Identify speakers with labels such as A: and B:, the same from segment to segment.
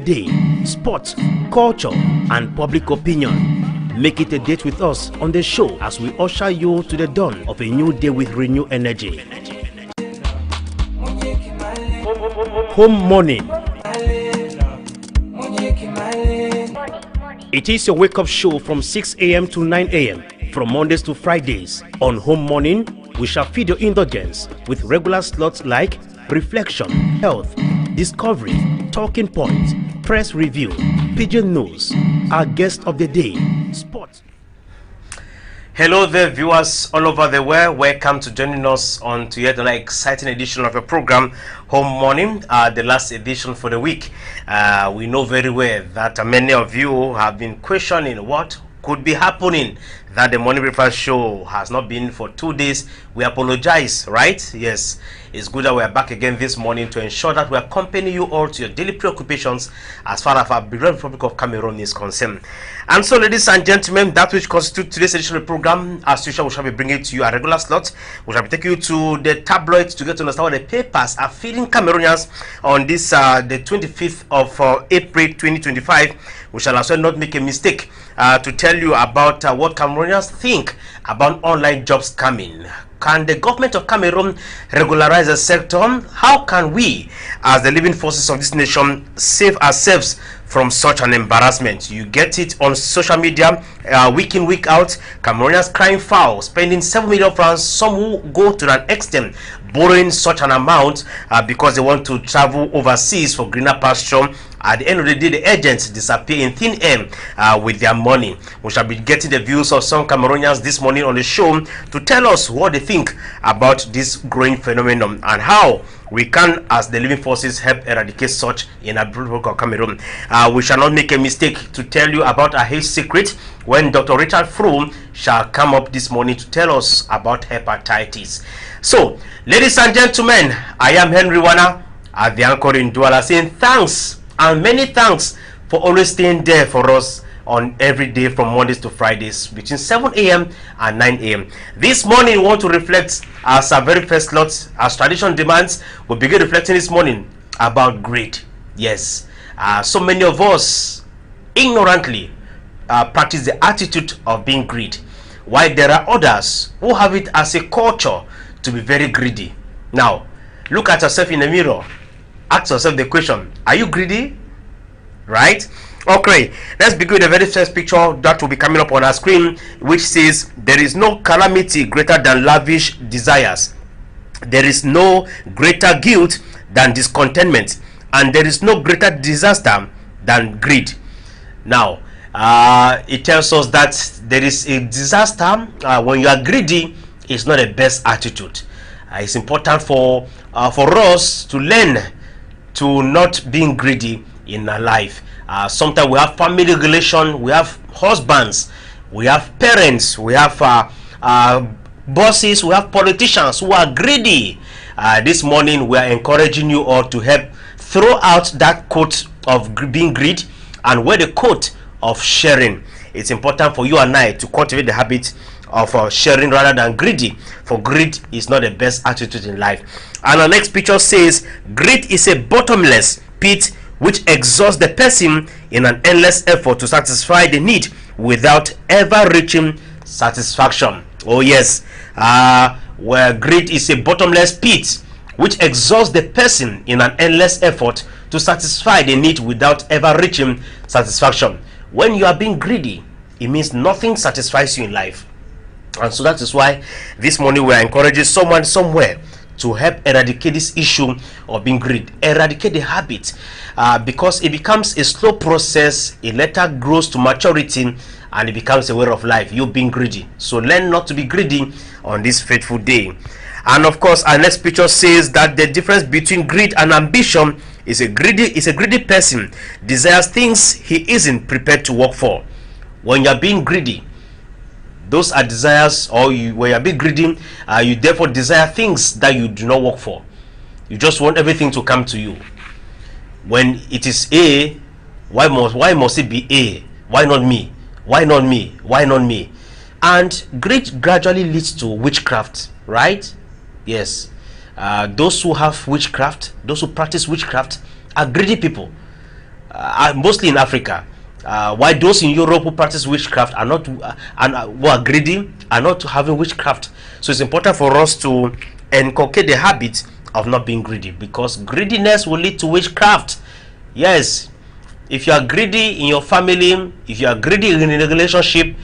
A: day, sports, culture, and public opinion. Make it a date with us on the show as we usher you to the dawn of a new day with renewed energy. Home Morning. It is your wake-up show from 6 a.m. to 9 a.m. from Mondays to Fridays. On Home Morning, we shall feed your indulgence with regular slots like Reflection, Health, Discovery, Talking Points, Press Review, Pigeon News, our guest of the day, Sports.
B: Hello there, viewers all over the world. Welcome to joining us on to yet another exciting edition of a program, Home Morning, the last edition for the week. We know very well that many of you have been questioning what could be happening, that the Morning Breakfast show has not been for 2 days. We apologize, right? Yes, it's good that we are back again this morning to ensure that we accompany you all to your daily preoccupations as far as our beloved Republic of Cameroon is concerned. And so, ladies and gentlemen, that which constitutes today's edition of the program, as usual, we shall be bringing to you a regular slot. We shall be taking you to the tabloids to get to understand what the papers are feeding Cameroonians on this the 25th of April 2025. We shall also not make a mistake to tell you about what Cameroonians think about online jobs coming. Can the government of Cameroon regularize the sector? How can we, as the living forces of this nation, save ourselves from such an embarrassment? You get it on social media, week in, week out. Cameroonians crying foul, spending 7 million francs. Some who go to an extent borrowing such an amount because they want to travel overseas for greener pasture. At the end of the day, the agents disappear in thin air with their money. We shall be getting the views of some Cameroonians this morning on the show to tell us what they think about this growing phenomenon and how we can, as the living forces, help eradicate such in a Republic of Cameroon. We shall not make a mistake to tell you about a health secret when Dr. Richard Froome shall come up this morning to tell us about hepatitis. So, ladies and gentlemen, I am Henry Wana at the Anchor in Douala, saying thanks and many thanks for always staying there for us on every day from Mondays to Fridays between 7 a.m. and 9 a.m. This morning we want to reflect as our very first slot, as tradition demands. We'll begin reflecting this morning about greed. Yes, so many of us ignorantly practice the attitude of being greedy, while there are others who have it as a culture to be very greedy. Now, look at yourself in the mirror. Ask yourself the question, are you greedy? Right? Okay, let's begin with the very first picture that will be coming up on our screen, which says, there is no calamity greater than lavish desires. There is no greater guilt than discontentment. And there is no greater disaster than greed. Now, it tells us that there is a disaster when you are greedy. It's not the best attitude. It's important for us to learn to not being greedy in our life. Sometimes we have family relation, we have husbands, we have parents, we have bosses, we have politicians who are greedy. This morning we are encouraging you all to help throw out that coat of being greedy and wear the coat of sharing. It's important for you and I to cultivate the habit of sharing rather than greedy, for greed is not the best attitude in life. And our next picture says, greed is a bottomless pit which exhausts the person in an endless effort to satisfy the need without ever reaching satisfaction. Oh yes, where greed is a bottomless pit which exhausts the person in an endless effort to satisfy the need without ever reaching satisfaction. When you are being greedy, it means nothing satisfies you in life. And so that is why this morning we are encouraging someone somewhere to help eradicate this issue of being greedy, eradicate the habit, because it becomes a slow process. It later grows to maturity and it becomes a way of life, you being greedy. So learn not to be greedy on this fateful day. And of course, our next picture says that the difference between greed and ambition is a greedy person desires things he isn't prepared to work for. When you are being greedy, those are desires, or when you are being greedy, you therefore desire things that you do not work for. You just want everything to come to you. When it is A, why must it be A? Why not me? Why not me? Why not me? And greed gradually leads to witchcraft, right? Yes. Those who have witchcraft, those who practice witchcraft, are greedy people. mostly in Africa. Why those in Europe who practice witchcraft are not who are greedy are not having witchcraft. So it's important for us to inculcate the habit of not being greedy, because greediness will lead to witchcraft. Yes, if you are greedy in your family, if you are greedy in a relationship,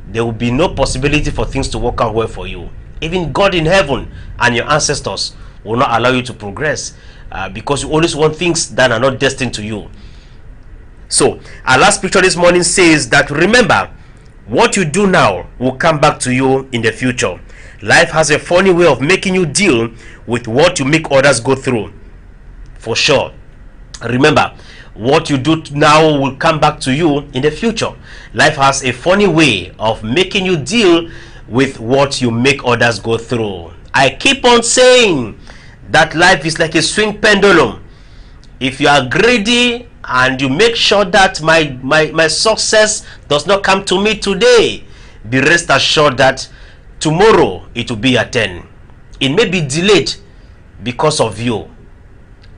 B: there will be no possibility for things to work out well for you. Even God in heaven and your ancestors will not allow you to progress, because you always want things that are not destined to you. So our last scripture this morning says that, remember, what you do now will come back to you in the future. Life has a funny way of making you deal with what you make others go through. For sure. Remember, what you do now will come back to you in the future. Life has a funny way of making you deal with what you make others go through. I keep on saying that life is like a swing pendulum. If you are greedy and you make sure that my success does not come to me today, be rest assured that tomorrow it will be at 10. It may be delayed because of you,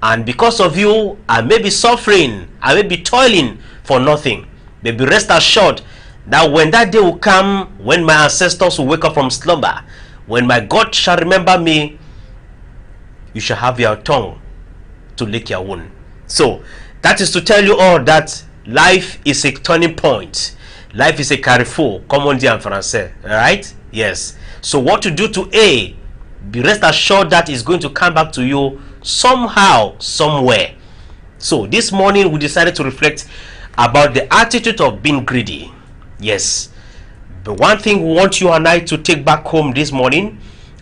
B: and because of you I may be suffering, I may be toiling for nothing. But be rest assured that when that day will come, when my ancestors will wake up from slumber, when my God shall remember me, you shall have your tongue to lick your wound. So that is to tell you all that life is a turning point. Life is a carrefour, comme on dit en français, right? Yes. So what you do to A, be rest assured that is going to come back to you somehow, somewhere. So this morning we decided to reflect about the attitude of being greedy. Yes. But one thing we want you and I to take back home this morning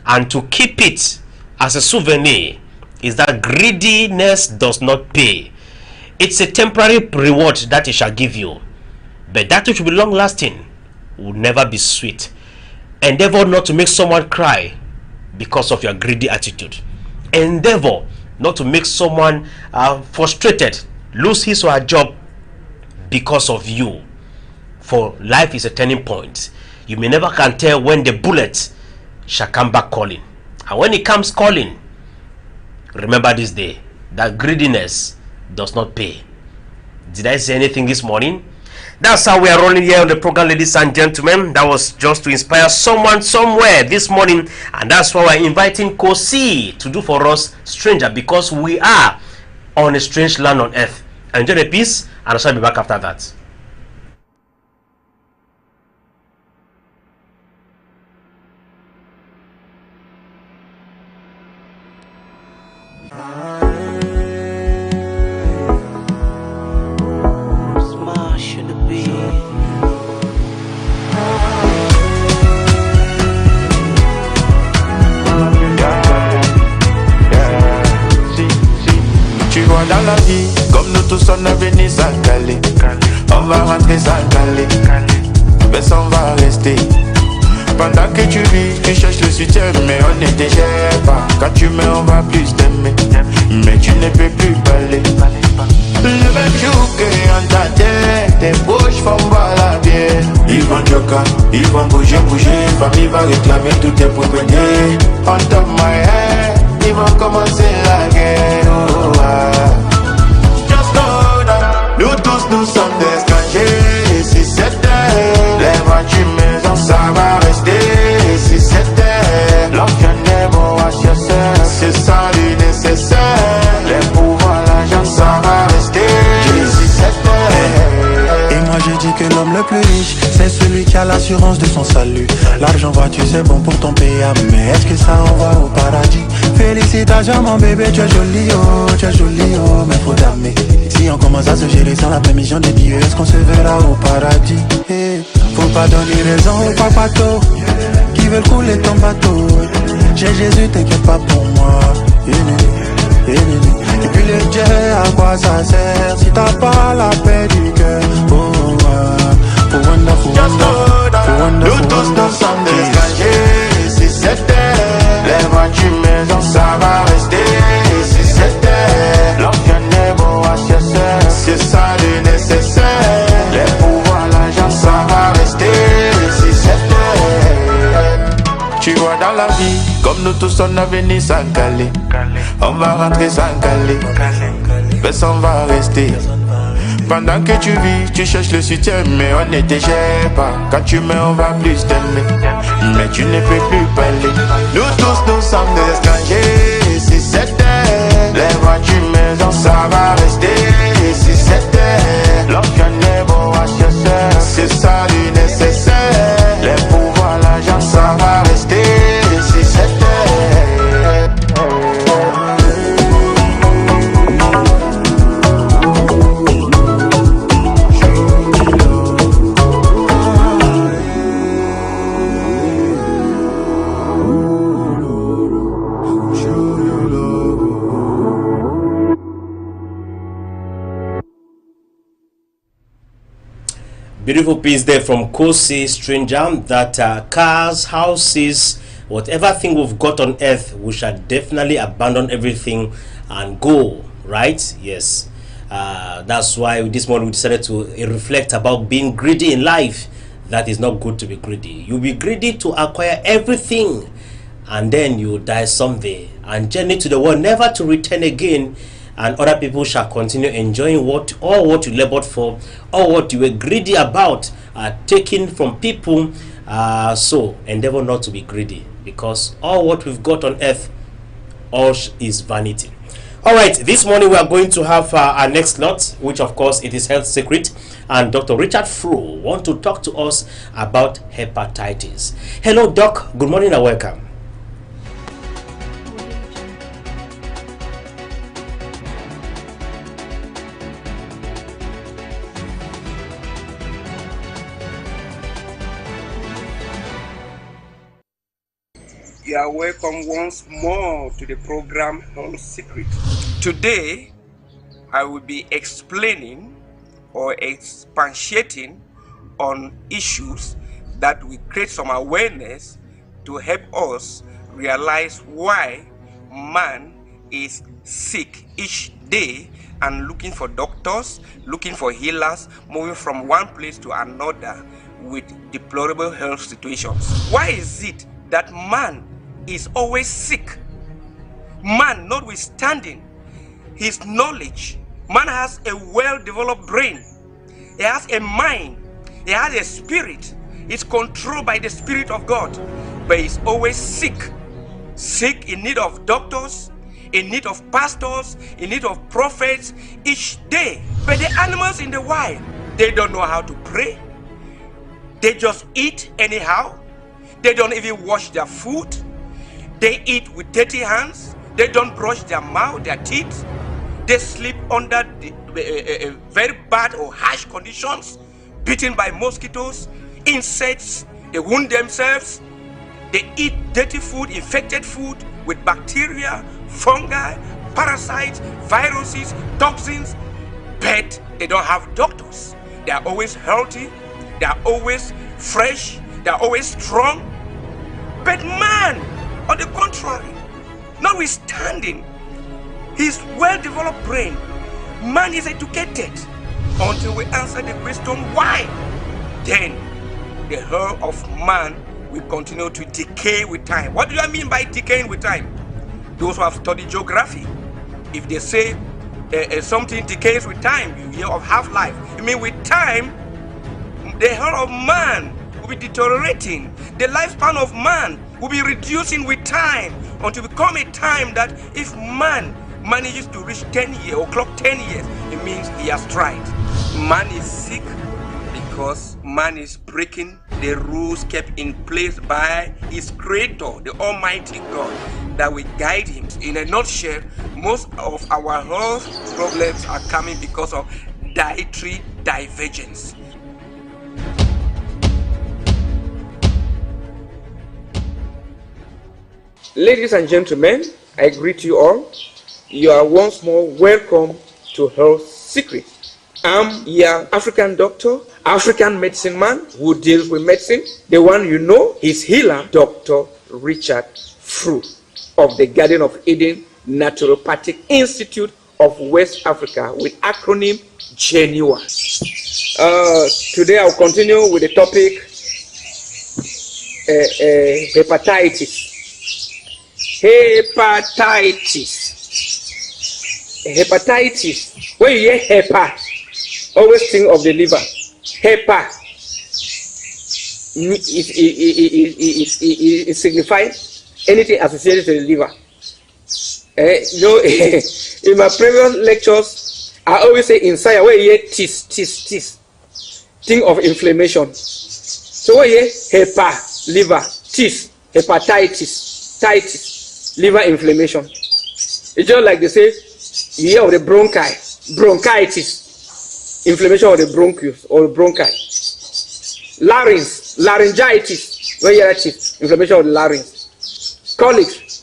B: and to keep it as a souvenir is that greediness does not pay. It's a temporary reward that it shall give you, but that which will be long lasting will never be sweet. Endeavor not to make someone cry because of your greedy attitude. Endeavor not to make someone frustrated, lose his or her job because of you. For life is a turning point. You may never can tell when the bullet shall come back calling. And when it comes calling, remember this day that greediness does not pay. Did I say anything this morning? That's how we are rolling here on the program, ladies and gentlemen. That was just to inspire someone somewhere this morning, and that's why we're inviting Kosi to do for us Stranger, because we are on a strange land on earth. Enjoy the piece, and I shall be back after that.
C: Dans la vie, comme nous tous on est venus s'installer, on va rentrer s'installer, mais on va rester. Pendant que tu vis, tu cherches le soutien, mais on ne te gère pas. Quand tu mets, on va plus t'aimer, mais tu ne peux plus parler. Le même jour qu'on t'entendait, tes bouches font boire la bière. Ils vont choquer, ils vont bouger, famille va réclamer tous tes propriétés. On top my head, ils vont commencer la guerre. Oh, just know that nous tous nous sommes des étrangers. Si c'était les voitures maison, ça va rester. Si c'était l'enfant des mots à chercher, c'est ça le nécessaire. Les pouvoirs, l'argent, ça va rester. Si c'était. Et moi j'ai dit que l'homme le plus riche, c'est celui qui a l'assurance de son salut. L'argent voiture c'est bon pour ton PA, mais est-ce que ça envoie au paradis? Félicitations mon bébé, tu es joli oh, mais faut t'aimer. Si on commence à se gérer sans la permission des dieux, est-ce qu'on se verra au paradis? Hey, faut pas donner raison aux papatos qui veulent couler ton bateau. J'ai Jésus, t'inquiète pas pour moi. Et puis le Dieu, à quoi ça sert si t'as pas la paix du cœur? Oh, wonderful, nous tous nous sommes des étrangers. Si c'était les voitures maison, ça va rester. Si c'était l'enfant des beaux à chercher, c'est ça le nécessaire. Les pouvoirs, l'argent, ça va rester. Si c'était. Tu vois dans la vie, comme nous tous on a venu s'installer, on va rentrer s'installer, mais on va rester. Pendant que tu vis, tu cherches le soutien, mais on ne te gère pas. Quand tu mets, on va plus t'aimer, mais tu ne peux plus parler. Nous tous, nous sommes des étrangers. Si c'était les voitures, maisons, ça va rester. Si c'était l'option beau à chercher, c'est ça le nécessaire. Les pouvoirs, l'argent, ça va rester. Si c'était
B: beautiful piece there from Kosi Stranger, that cars, houses, whatever thing we've got on earth, we shall definitely abandon everything and go, right? Yes. That's why this morning we decided to reflect about being greedy in life. That is not good to be greedy. You'll be greedy to acquire everything, and then you die someday and journey to the world, never to return again. And other people shall continue enjoying what you labored for, or what you were greedy about, taken from people. So endeavor not to be greedy, because all what we've got on earth, all is vanity. All right, this morning we are going to have our next slot, which of course it is Health Secret, and Dr. Richard Fru want to talk to us about hepatitis. Hello, Doc. Good morning and welcome.
D: You are welcome once more to the program Health Secret. Today, I will be explaining or expatiating on issues that will create some awareness to help us realize why man is sick each day and looking for doctors, looking for healers, moving from one place to another with deplorable health situations. Why is it that man is always sick? Man, notwithstanding his knowledge, man has a well-developed brain, he has a mind, he has a spirit, he's controlled by the Spirit of God, but he's always sick in need of doctors, in need of pastors, in need of prophets each day. But the animals in the wild, they don't know how to pray, they just eat anyhow, they don't even wash their food. They eat with dirty hands. They don't brush their mouth, their teeth. They sleep under very bad or harsh conditions, beaten by mosquitoes, insects. They wound themselves. They eat dirty food, infected food with bacteria, fungi, parasites, viruses, toxins. But they don't have doctors. They are always healthy. They are always fresh. They are always strong. But man, on the contrary, notwithstanding his well-developed brain, man is educated. Until we answer the question why, then the health of man will continue to decay with time. What do I mean by decaying with time? Those who have studied geography, if they say something decays with time, you hear of half-life. I mean, with time, the health of man will be deteriorating. The lifespan of man will be reducing with time until become a time that if man manages to reach 10 years or clock 10 years, it means he has tried. Man is sick because man is breaking the rules kept in place by his creator, the Almighty God, that will guide him. In a nutshell, most of our health problems are coming because of dietary divergence. Ladies and gentlemen, I greet you all. You are once more welcome to Health Secret. I'm your African doctor, African medicine man who deals with medicine. The one you know is healer, Dr. Richard Fru of the Garden of Eden Naturopathic Institute of West Africa with acronym GENUA. Today I'll continue with the topic hepatitis. Hepatitis. When you hear hepa, always think of the liver. Hepa it signifies anything associated to the liver. In my previous lectures, I always say in science, where you tis, think of inflammation. So where you hepa, liver, tis, hepatitis, titis, liver inflammation. It's just like they say, you hear of the bronchitis, inflammation of the bronchus or bronchi. Larynx, laryngitis, where you hear that, inflammation of the larynx. Colitis,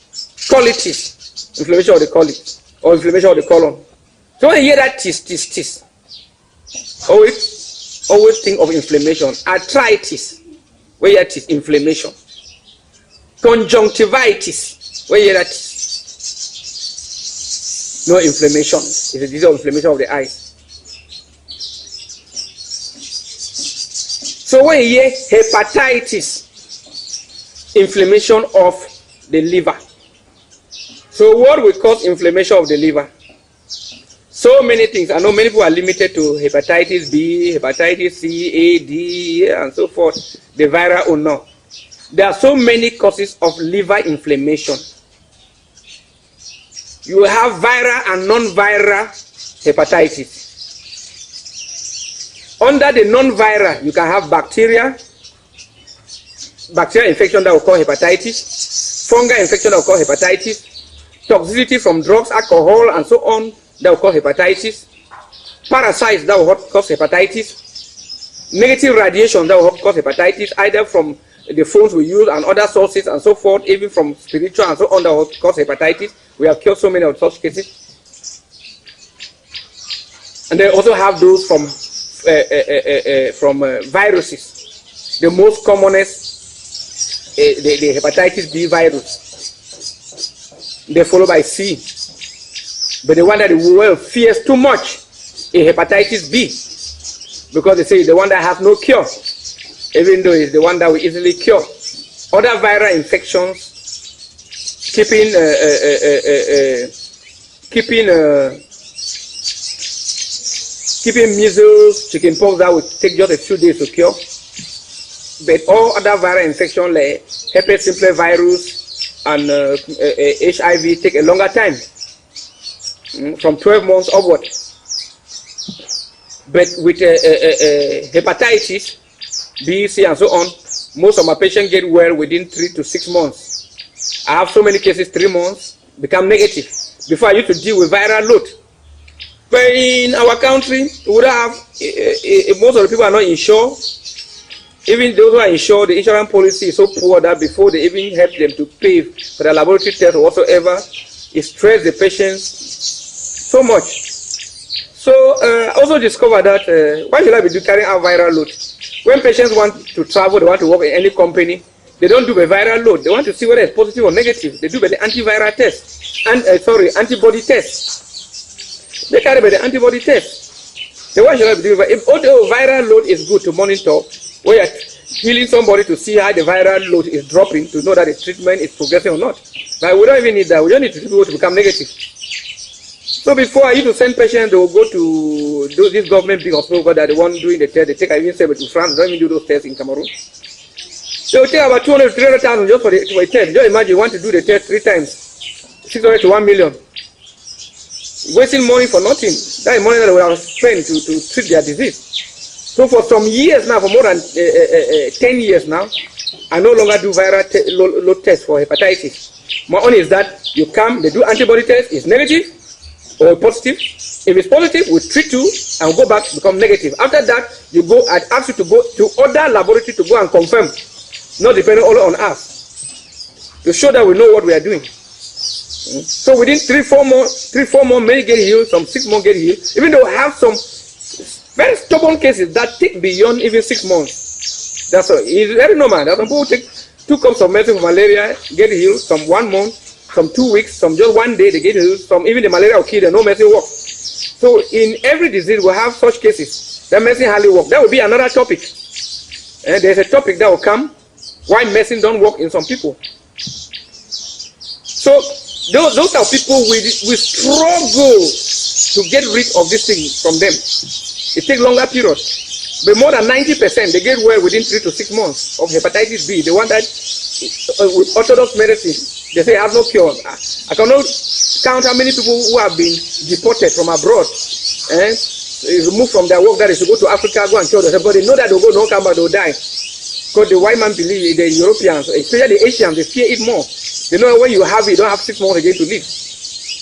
D: inflammation of the colic, or inflammation of the colon. So when you hear that tis, always think of inflammation. Arthritis, where you hear tis, inflammation. Conjunctivitis, where you hear that tis. No inflammation. It's a disease of inflammation of the eyes. So when you hear hepatitis, inflammation of the liver. So what will cause inflammation of the liver? So many things. I know many people are limited to hepatitis B, hepatitis C, A, D, and so forth. The viral or no. There are so many causes of liver inflammation. You have viral and non-viral hepatitis. Under the non-viral, you can have bacterial infection that will cause hepatitis, fungal infection that will cause hepatitis, toxicity from drugs, alcohol, and so on that will cause hepatitis, parasites that will cause hepatitis, negative radiation that will cause hepatitis, either from the phones we use and other sources and so forth, even from spiritual and so on that will cause hepatitis. We have cured so many of such cases. And they also have those from viruses. The most commonest, the hepatitis B virus. They follow by C. But the one that the world fears too much is hepatitis B. Because they say it's the one that has no cure. Even though it's the one that we easily cure. Other viral infections, keeping measles, chickenpox, that will take just a few days to cure. But all other viral infections like herpes simplex virus and HIV take a longer time, from 12 months upward. But with hepatitis B, C, and so on, most of my patients get well within 3 to 6 months. I have so many cases, 3 months, become negative. Before I used to deal with viral load. But in our country, we would have, most of the people are not insured. Even those who are insured, the insurance policy is so poor that before they even help them to pay for the laboratory test or whatsoever, it stresses the patients so much. So I also discovered that, why should I be carrying out viral load? When patients want to travel, they want to work in any company, they don't do the viral load. They want to see whether it's positive or negative. They do by the antiviral test, antibody test. They carry by the antibody test. So why should I be doing that? Although viral load is good to monitor, we are healing somebody to see how the viral load is dropping to know that the treatment is progressing or not. But we don't even need that. We don't need people to become negative. So before I used to send patients, they will go to do this government big hospital that the one doing the test. They take, I even send it to France. They don't even do those tests in Cameroon. They will take about 200 to 300,000 just for the test. Just imagine you want to do the test 3 times, 600 to 1 million. Wasting money for nothing. That is money that they will have spent to treat their disease. So for some years now, for more than 10 years now, I no longer do viral load tests for hepatitis. My own is that you come, they do antibody test, it's negative or positive. If it's positive, we treat you and go back to become negative. After that, you go and ask you to go to other laboratory to go and confirm, not depending only on us, to show that we know what we are doing. So within 3-4 more, many get healed, some 6 months get healed. Even though we have some very stubborn cases that take beyond even 6 months. That's all. It's very normal. There are some people who take 2 cups of medicine for malaria, get healed, some 1 month, some 2 weeks, some just 1 day they get healed, some even the malaria will kill them, no medicine works. So in every disease we have such cases that medicine hardly works. That will be another topic. And there's a topic that will come, why medicine don't work in some people. So those are people we struggle to get rid of this thing from them.
E: It takes longer period. But more than 90%, they get well within 3 to 6 months of hepatitis B. The one that with orthodox medicine, they say have no cure. I cannot count how many people who have been deported from abroad and removed from their work, that is to go to Africa, go and cure themselves. But they know that they'll go, don't come back, they'll die. Because the white man believe, the Europeans, especially the Asians, they fear it more. They know when you have it, you don't have 6 months again to live.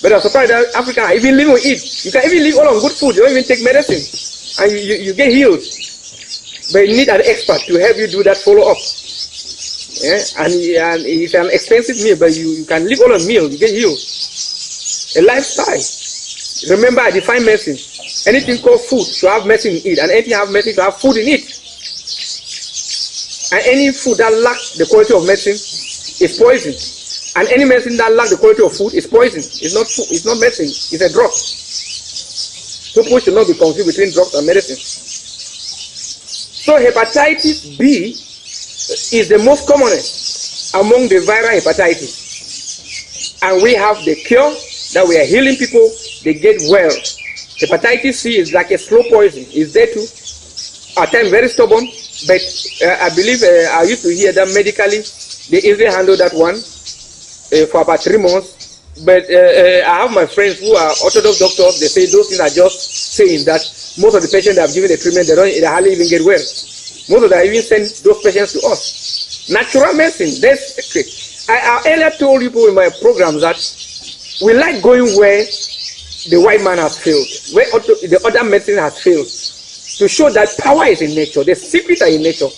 E: But I'm surprised that Africa, even living with it, you can even live all on good food, you don't even take medicine, and you get healed. But you need an expert to help you do that follow-up. Yeah? And it's an expensive meal, but you can live all on meal, you get healed. A lifestyle. Remember, I define medicine. Anything called food should have medicine in it, and anything have medicine should have food in it. And any food that lacks the quality of medicine is poison. And any medicine that lacks the quality of food is poison. It's not food, it's not medicine, it's a drug. People should not be confused between drugs and medicine. So hepatitis B is the most commonest among the viral hepatitis. And we have the cure that we are healing people, they get well. Hepatitis C is like a slow poison. It's there too. At times very stubborn, but I believe I used to hear that medically they easily handle that one for about 3 months. But I have my friends who are orthodox doctors. They say those things are just saying that most of the patients that have given the treatment, they hardly even get well. Most of them even send those patients to us. Natural medicine, that's secret. I earlier told people in my programs that we like going where the white man has failed, where the other medicine has failed, to show that power is in nature, the secrets are in nature.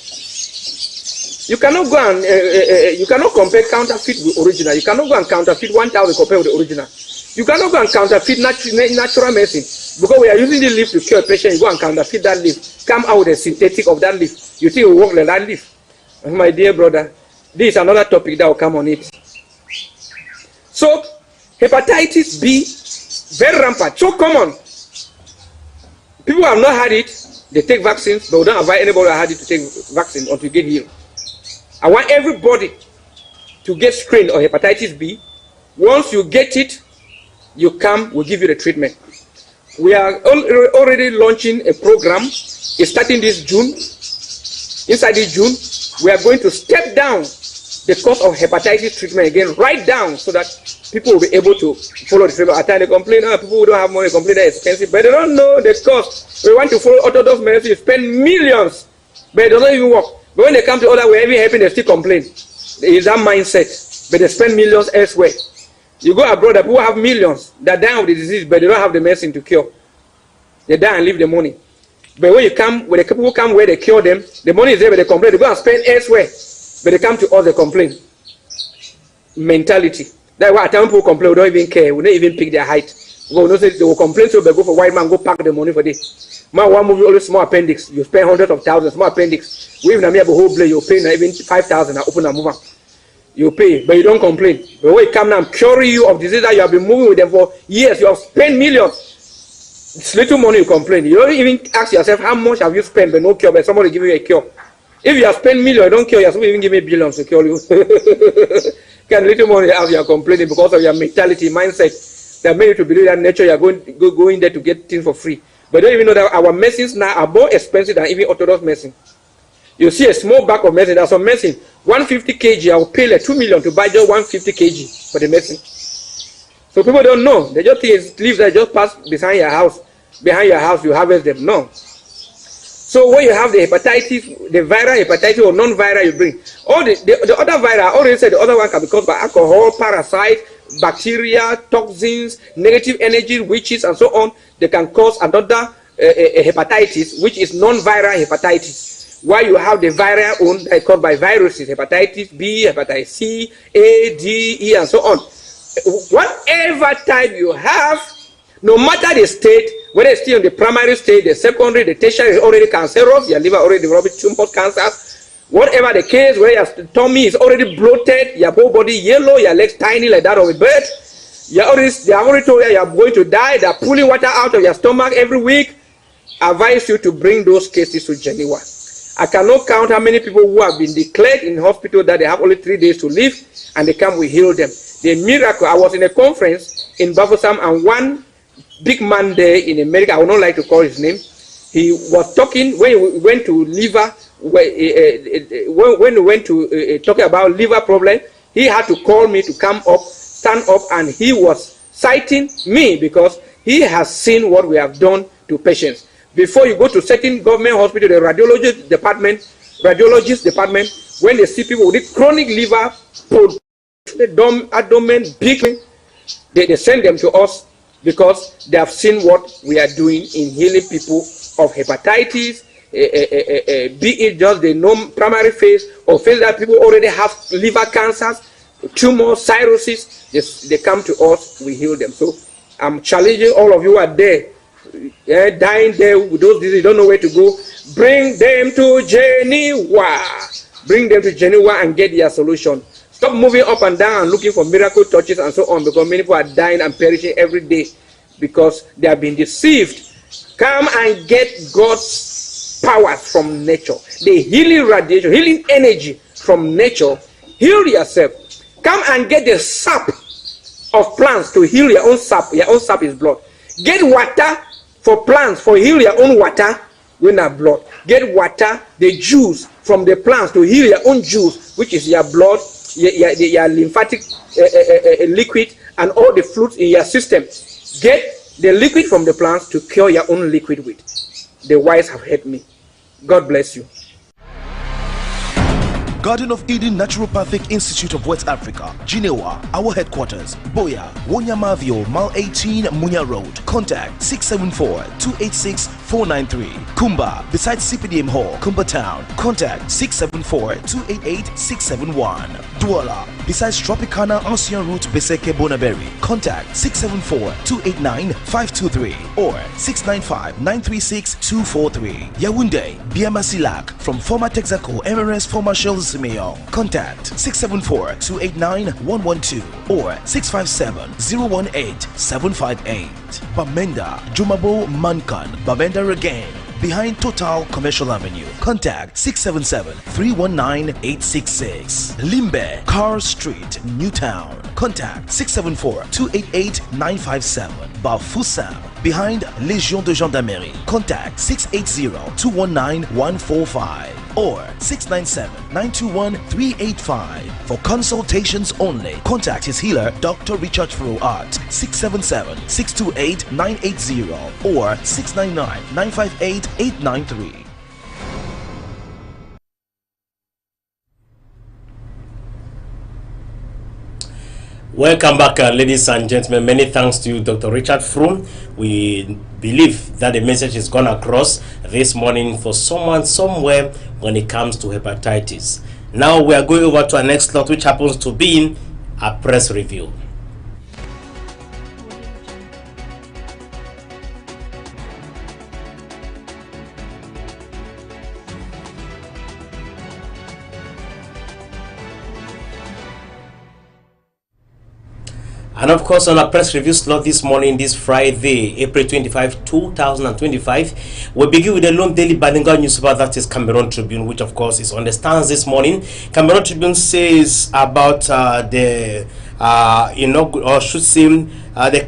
E: You cannot go and you cannot compare counterfeit with original. You cannot go and counterfeit 1,000 compared with the original. You cannot go and counterfeit natural medicine. Because we are using the leaf to cure a patient, you go and counterfeit that leaf, come out with a synthetic of that leaf. You think it will work like that leaf? My dear brother, this is another topic that will come on it. So, hepatitis B, very rampant, so common. People have not had it, they take vaccines, but we don't advise anybody who had it to take vaccine until you get healed. I want everybody to get screened on hepatitis B. Once you get it, you come, we'll give you the treatment. We are already launching a program. It's starting this June. Inside this June, we are going to step down the cost of hepatitis treatment again, right down, so that people will be able to follow the treatment. At times they complain, people who don't have money complain that it's expensive, but they don't know the cost. We want to follow orthodox medicine, you spend millions, but it doesn't even work. But when they come to other way, even helping, they still complain. There is that mindset, but they spend millions elsewhere. You go abroad, the people have millions that die of the disease, but they don't have the medicine to cure. They die and leave the money. But when you come, when the people come where they cure them, the money is there, but they complain. They go and spend elsewhere, but they come to us, they complain. Mentality. That's why at times people complain, we don't even care. We don't even pick their height. They will complain, so they go for white man, go pack the money for this. Man, one movie, always small appendix. You spend hundreds of thousands, small appendix. We even have a whole blade, you pay even 5,000 and open and move on. You pay, but you don't complain. But when you come now, I'm curing you of disease that you have been moving with them for years. You have spent millions. It's little money you complain. You don't even ask yourself how much have you spent, but no cure, but somebody give you a cure. If you have spent millions, you don't cure, you're supposed to even give me billions to cure you. Can little money have you are complaining because of your mentality, mindset that made you to believe that nature you are going there to get things for free. But don't even know that our medicines now are more expensive than even orthodox medicine. You see a small bag of medicine, there's some medicine, 150 kg, I will pay like 2 million to buy just 150 kg for the medicine. So people don't know. They just think it's leaves that just pass behind your house, you harvest them. No. So when you have the hepatitis, the viral hepatitis or non-viral you bring, all the other viral, I already said the other one can be caused by alcohol, parasite, bacteria, toxins, negative energy, witches, and so on. They can cause another hepatitis, which is non-viral hepatitis. While you have the viral one that is caused by viruses, hepatitis B, hepatitis C, A, D, E, and so on. Whatever type you have, no matter the state, whether it's still in the primary state, the secondary, the tertiary is already cancerous, your liver already developing tumor cancers, whatever the case, where your tummy is already bloated, your whole body yellow, your legs tiny like that of a bird, they are already told you are going to die, they are pulling water out of your stomach every week. I advise you to bring those cases to Geneva. I cannot count how many people who have been declared in hospital that they have only 3 days to live, and they come, we heal them. The miracle, I was in a conference in Bafoussam, and one big man there in America, I would not like to call his name, He was talking when we went to liver. When we went to talking about liver problem, he had to call me to come up, stand up, and he was citing me because he has seen what we have done to patients. Before you go to certain government hospital, the radiologist department, when they see people with chronic liver, abdomen, big, they send them to us because they have seen what we are doing in healing people of hepatitis, be it just the primary phase or phase that people already have liver cancers, tumors, cirrhosis. They come to us, we heal them. So I'm challenging all of you who are there, dying there with those diseases, don't know where to go. Bring them to Geneva. Bring them to Geneva and get their solution. Stop moving up and down and looking for miracle touches and so on, because many people are dying and perishing every day because they have been deceived. Come and get God's powers from nature, the healing radiation, healing energy from nature. Heal yourself. Come and get the sap of plants to heal your own sap. Your own sap is blood. Get water for plants for heal your own water when not blood. Get water, the juice from the plants to heal your own juice, which is your blood, your lymphatic liquid, and all the fluids in your system. Get the liquid from the plants to cure your own liquid with. The wise have heard me. God bless you.
F: Garden of Eden Naturopathic Institute of West Africa, Geneva, our headquarters, Boya, Wonyamavio, Mile 18, Munya Road. Contact 674-286-493. Kumba, beside CPDM Hall, Kumba Town. Contact 674-288-671. Douala, besides Tropicana Ancien Route Beseke Bonaberi. Contact 674-289-523 or 695-936-243. Yaoundé, Biamasilak, from former Texaco, Emirates, former Shell Simeon. Contact 674-289-112 or 657-018-758. Bamenda, Jumabo Mankan, Bamenda again, behind Total Commercial Avenue. Contact 677-319-866. Limbe, Carr Street, Newtown. Contact 674-288-957. Bafoussam, behind Légion de Gendarmerie. Contact 680-219-145 or 697-921-385. For consultations only, contact his healer, Dr. Richard Fro at 677-628-980 or 699-958-893.
B: Welcome back, ladies and gentlemen. Many thanks to you, Dr. Richard Froome. We believe that the message is gone across this morning for someone somewhere when it comes to hepatitis. Now we are going over to our next slot, which happens to be a press review. And of course, on our press review slot this morning, this Friday, April 25, 2025, we begin with the Lone Daily Bilingual newspaper, that is Cameroon Tribune, which of course is on the stands this morning. Cameroon Tribune says about the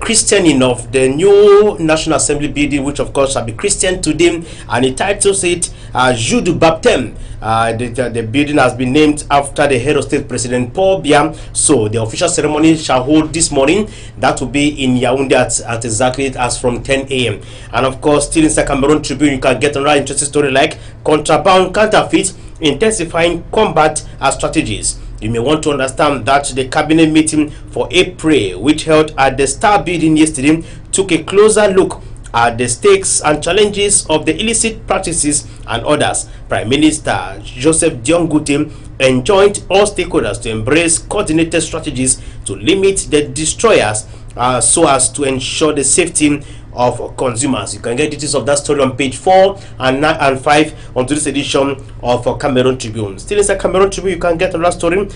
B: christening of the new National Assembly building, which of course shall be Christian today, and it titles it Jour du Baptême. The building has been named after the head of state, President Paul Biya. So the official ceremony shall hold this morning. That will be in Yaoundé at exactly as from 10 a.m. And of course, still inside Cameroon Tribune, you can get another interesting story like contraband counterfeit intensifying combat strategies. You may want to understand that the cabinet meeting for April, which held at the Star Building yesterday, took a closer look at the stakes and challenges of the illicit practices and others. Prime Minister Joseph Dion-Gouté enjoined all stakeholders to embrace coordinated strategies to limit the destroyers so as to ensure the safety of consumers. You can get details of that story on page 4 and 9 and 5 on today's edition of Cameroon Tribune. Still inside Cameroon Tribune, you can get another story.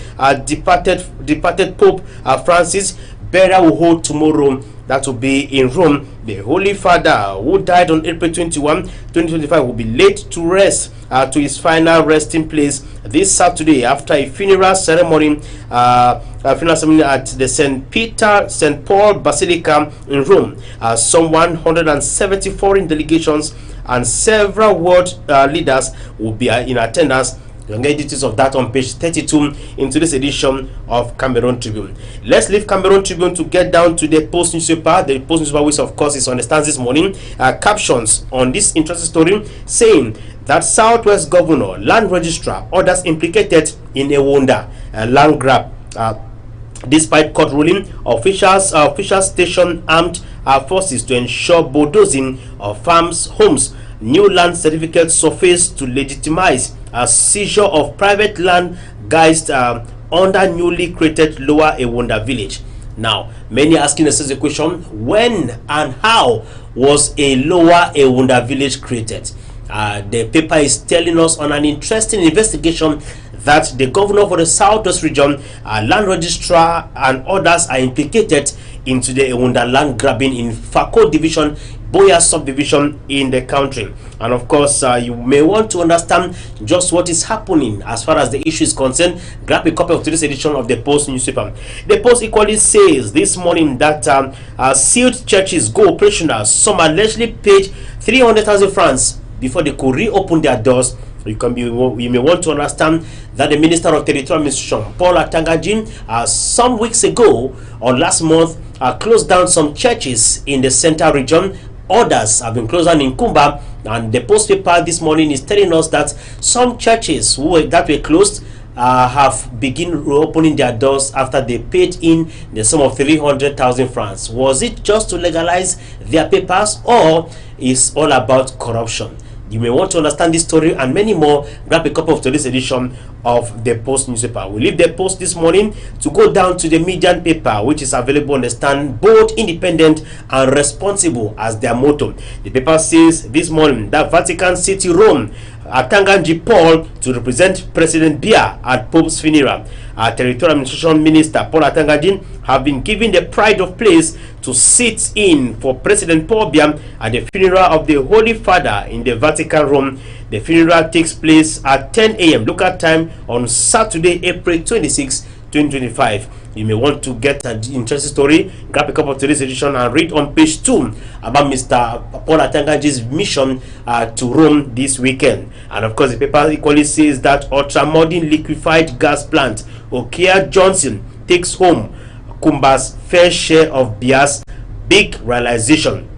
B: Departed Pope Francis burial will hold tomorrow. That will be in Rome. The Holy Father, who died on April 21, 2025, will be laid to rest to his final resting place this Saturday after a funeral ceremony at the St. Paul Basilica in Rome. Some 170 foreign delegations and several world leaders will be in attendance. You can get details of that on page 32 in today's edition of Cameroon Tribune. Let's leave Cameroon Tribune to get down to the Post newspaper. The Post newspaper, which of course is on the stands this morning, captions on this interesting story saying that Southwest Governor, Land Registrar, orders implicated in a Wunda land grab. Despite court ruling, officials station armed forces to ensure bulldozing of farms, homes. New land certificate surface to legitimize a seizure of private land guised under newly created Lower Ewunda village. Now, many asking themselves the question: when and how was a Lower Ewunda village created? The paper is telling us on an interesting investigation that the governor for the Southwest region, land registrar, and others are implicated into the Ewunda land grabbing in Fako division, Boya subdivision in the country. And of course, you may want to understand just what is happening as far as the issue is concerned. Grab a copy of today's edition of the Post newspaper. The Post equally says this morning that sealed churches go operational. Some allegedly paid 300,000 francs before they could reopen their doors. You may want to understand that the Minister of Territorial Administration, Paul Atangajin, some weeks ago or last month, closed down some churches in the central region. Others have been closed down in Kumba, and the Post paper this morning is telling us that some churches that were closed have begun reopening their doors after they paid in the sum of 300,000 francs. Was it just to legalize their papers, or is all about corruption? You may want to understand this story and many more. Grab a copy of today's edition of the Post newspaper. We leave the Post this morning to go down to the Median paper, which is available on the stand, bold, independent, and responsible as their motto. The paper says this morning that Vatican City, Rome, Atanganji Paul to represent President Biya at Pope's funeral. Territorial Administration Minister Paul Atanganji have been given the pride of place to sit in for President Paul Biya at the funeral of the Holy Father in the Vatican, Rome. The funeral takes place at 10 a.m. local time on Saturday, April 26, 2025. You may want to get an interesting story. Grab a copy of today's edition and read on page 2 about Mr. Paul Atanganji's mission to Rome this weekend. And of course, the paper equally says that ultramodern liquefied gas plant Okia Johnson takes home Kumba's fair share of Biya's big realization.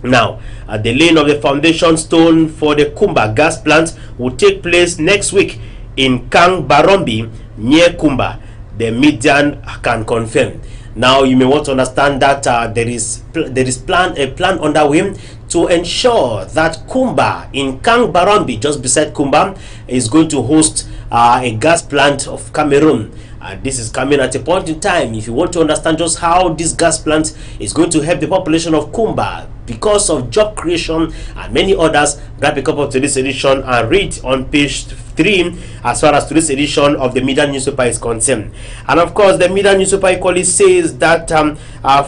B: Now, the laying of the foundation stone for the Kumba gas plant will take place next week in Kang Barombi near Kumba. The Median can confirm. Now, you may want to understand that there is a plan underway to ensure that Kumba in Kang Barombi, just beside Kumba, is going to host a gas plant of Cameroon. This is coming at a point in time. If you want to understand just how this gas plant is going to help the population of Kumba because of job creation and many others, grab a copy of today's edition and read on page 3 as far as today's edition of the Median newspaper is concerned. And of course, the Median newspaper equally says that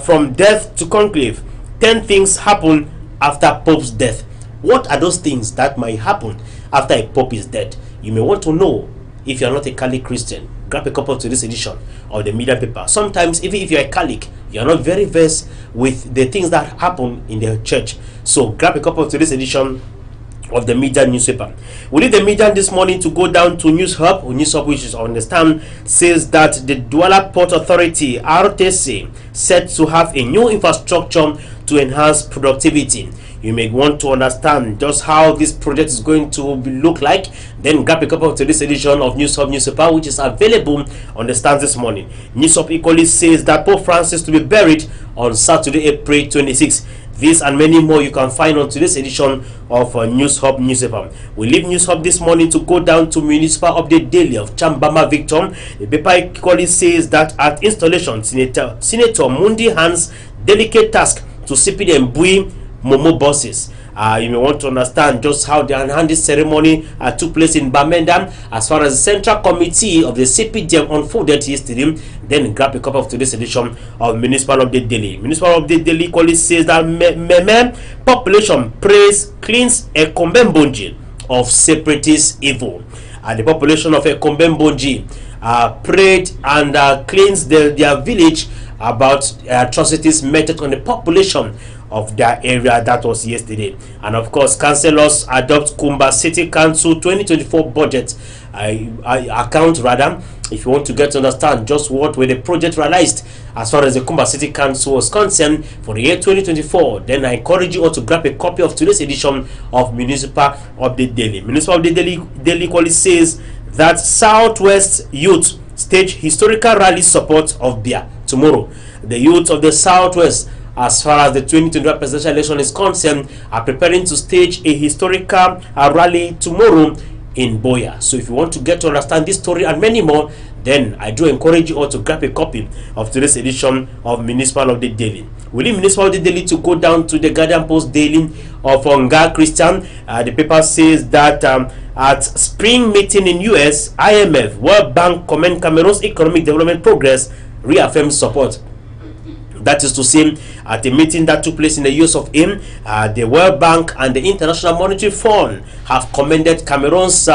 B: from death to conclave, 10 things happen after Pope's death. What are those things that might happen after a Pope is dead? You may want to know if you are not a Catholic Christian. Grab a copy of today's edition of the Median paper. Sometimes, even if you are a Catholic, you are not very versed with the things that happen in the church. So grab a copy of today's edition of the Median newspaper. We leave the Median this morning to go down to News Hub. News Hub, which is on the stand, says that the Douala Port Authority (RTC) set to have a new infrastructure to enhance productivity. You may want to understand just how this project is going to look like. Then grab a copy of today's edition of News Hub newspaper, which is available on the stands this morning. News Hub equally says that Pope Francis to be buried on Saturday, April 26. This and many more you can find on today's edition of News Hub newspaper. We leave News Hub this morning to go down to Municipal Update Daily of Chambama Victor. The paper equally says that at installation, Senator Mundi hands delicate task to CPD and Bui Momo buses. You may want to understand just how the unhanded ceremony took place in Bamenda as far as the Central Committee of the CPDM unfolded yesterday. Then grab a copy of today's edition of Municipal Update Daily. Municipal Update Daily equally says that Meme population praise cleans Ekombembonji of separatist evil. The population of Ekombembonji prayed and cleansed their village about atrocities meted on the population of that area. That was yesterday. And of course, councillors adopt Kumba City Council 2024 budget account rather. If you want to get to understand just what were the project realized as far as the Kumba City Council was concerned for the year 2024, then I encourage you all to grab a copy of today's edition of Municipal Update Daily. Municipal Update Daily quality says that Southwest youth stage historical rally support of BIA tomorrow. The youth of the Southwest, as far as the 2025 presidential election is concerned, are preparing to stage a historical rally tomorrow in Boya. So if you want to get to understand this story and many more, then I do encourage you all to grab a copy of today's edition of Municipal Update Daily. We leave Municipal Update Daily to go down to the Guardian Post Daily of Nga Christian. The paper says that at spring meeting in US, IMF, World Bank commend Cameroon's economic development progress, reaffirms support. That is to say, at a meeting that took place in the US of A, the World Bank and the International Monetary Fund have commended Cameroon's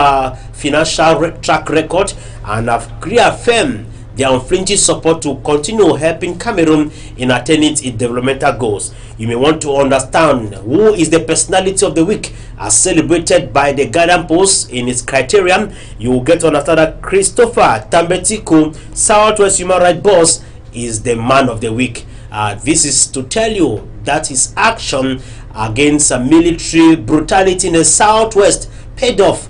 B: financial track record and have reaffirmed their unflinching support to continue helping Cameroon in attaining its developmental goals. You may want to understand who is the personality of the week as celebrated by the Guardian Post in its criterion. You will get to understand that Christopher Tambetiko, Southwest Human Rights Boss, is the man of the week. This is to tell you that his action against military brutality in the Southwest paid off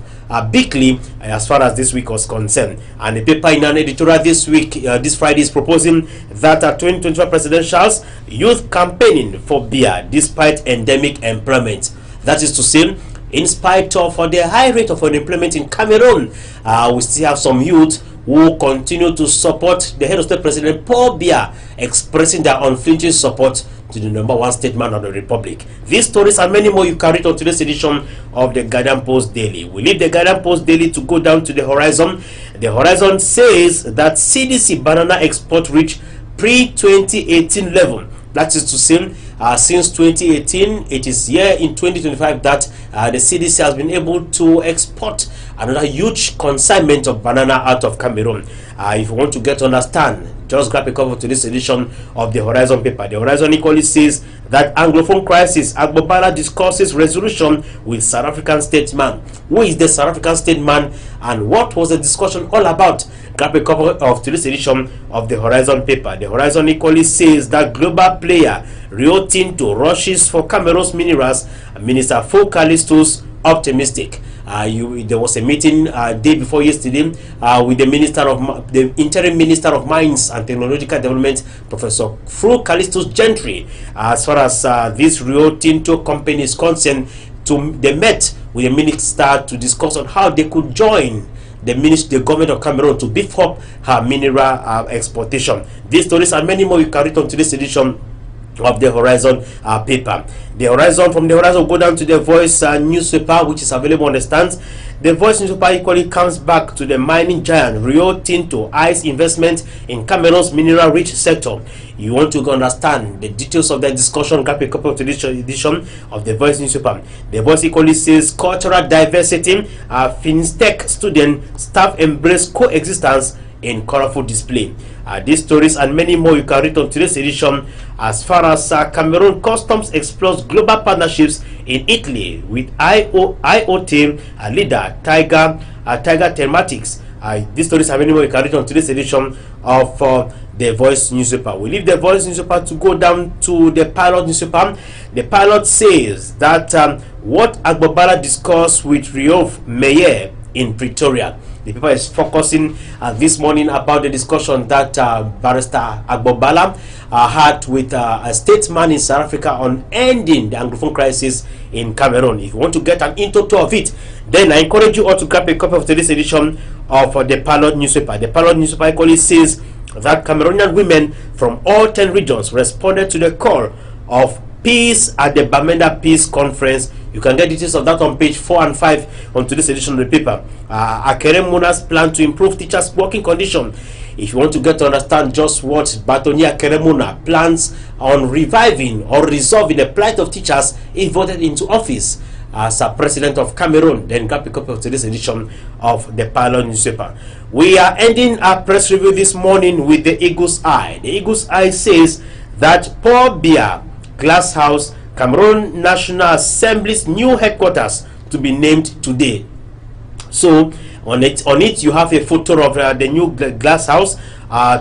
B: bigly as far as this week was concerned. And the paper in an editorial this week, this Friday, is proposing that 2025 presidentials youth campaigning for BIA despite endemic employment. That is to say, in spite of the high rate of unemployment in Cameroon, we still have some youth who continue to support the head of state, President Paul Biya, expressing their unflinching support to the #1 statesman of the Republic. These stories and many more you can read on today's edition of the Guardian Post Daily. We leave the Guardian Post Daily to go down to the Horizon. The Horizon says that CDC banana export reached pre-2018 level. That is to say, since 2018, it is here in 2025 that the CDC has been able to export another huge consignment of banana out of Cameroon. If you want to get to understand, just grab a copy to this edition of the Horizon paper. The Horizon equally says that Anglophone crisis, Agbobala discusses resolution with South African statesman. Who is the South African statesman and what was the discussion all about? Grab a copy of today's edition of the Horizon paper. The Horizon equally says that global player Rio Tinto rushes for Cameroon's minerals. Minister Fo Callistus optimistic. There was a meeting day before yesterday with the interim minister of mines and technological development, Professor Fo Callistus Gentry. As far as this Rio Tinto company is concerned, they met with the minister to discuss on how they could join the government of Cameroon to beef up her mineral exportation. These stories and many more you can read on today's edition of the Horizon paper. The Horizon, from the Horizon, go down to the Voice newspaper, which is available on the stands. The Voice newspaper equally comes back to the mining giant Rio Tinto eyes investment in Cameroon's mineral rich sector. You want to understand the details of that discussion, grab a copy of today's edition of the Voice newspaper. The Voice equally says cultural diversity, FinTech student staff embrace coexistence in colorful display. These stories and many more you can read on today's edition. As far as Cameroon Customs explores global partnerships in Italy with IoT leader Tiger Telematics. These stories and many more you can read on today's edition of the Voice newspaper. We leave the Voice newspaper to go down to the Pilot newspaper. The Pilot says that what Agbobala discussed with Rio Meyer in Pretoria. The paper is focusing this morning about the discussion that Barrister Agbobala had with a statesman in South Africa on ending the Anglophone crisis in Cameroon. If you want to get an intro of it, then I encourage you all to grab a copy of today's edition of the Pilot newspaper. The Pilot newspaper equally says that Cameroonian women from all 10 regions responded to the call of peace at the Bamenda Peace Conference. You can get details of that on page 4 and 5 on today's edition of the paper. Akerem Muna's plan to improve teachers' working condition. If you want to get to understand just what Batonia Keremuna plans on reviving or resolving the plight of teachers if voted into office as a president of Cameroon, then grab a copy of today's edition of the Pilot newspaper. We are ending our press review this morning with the Eagle's Eye. The Eagle's Eye says that Paul Biya Glass House
A: Cameroon National Assembly's new headquarters to be named today. So on it you have a photo of the new glass house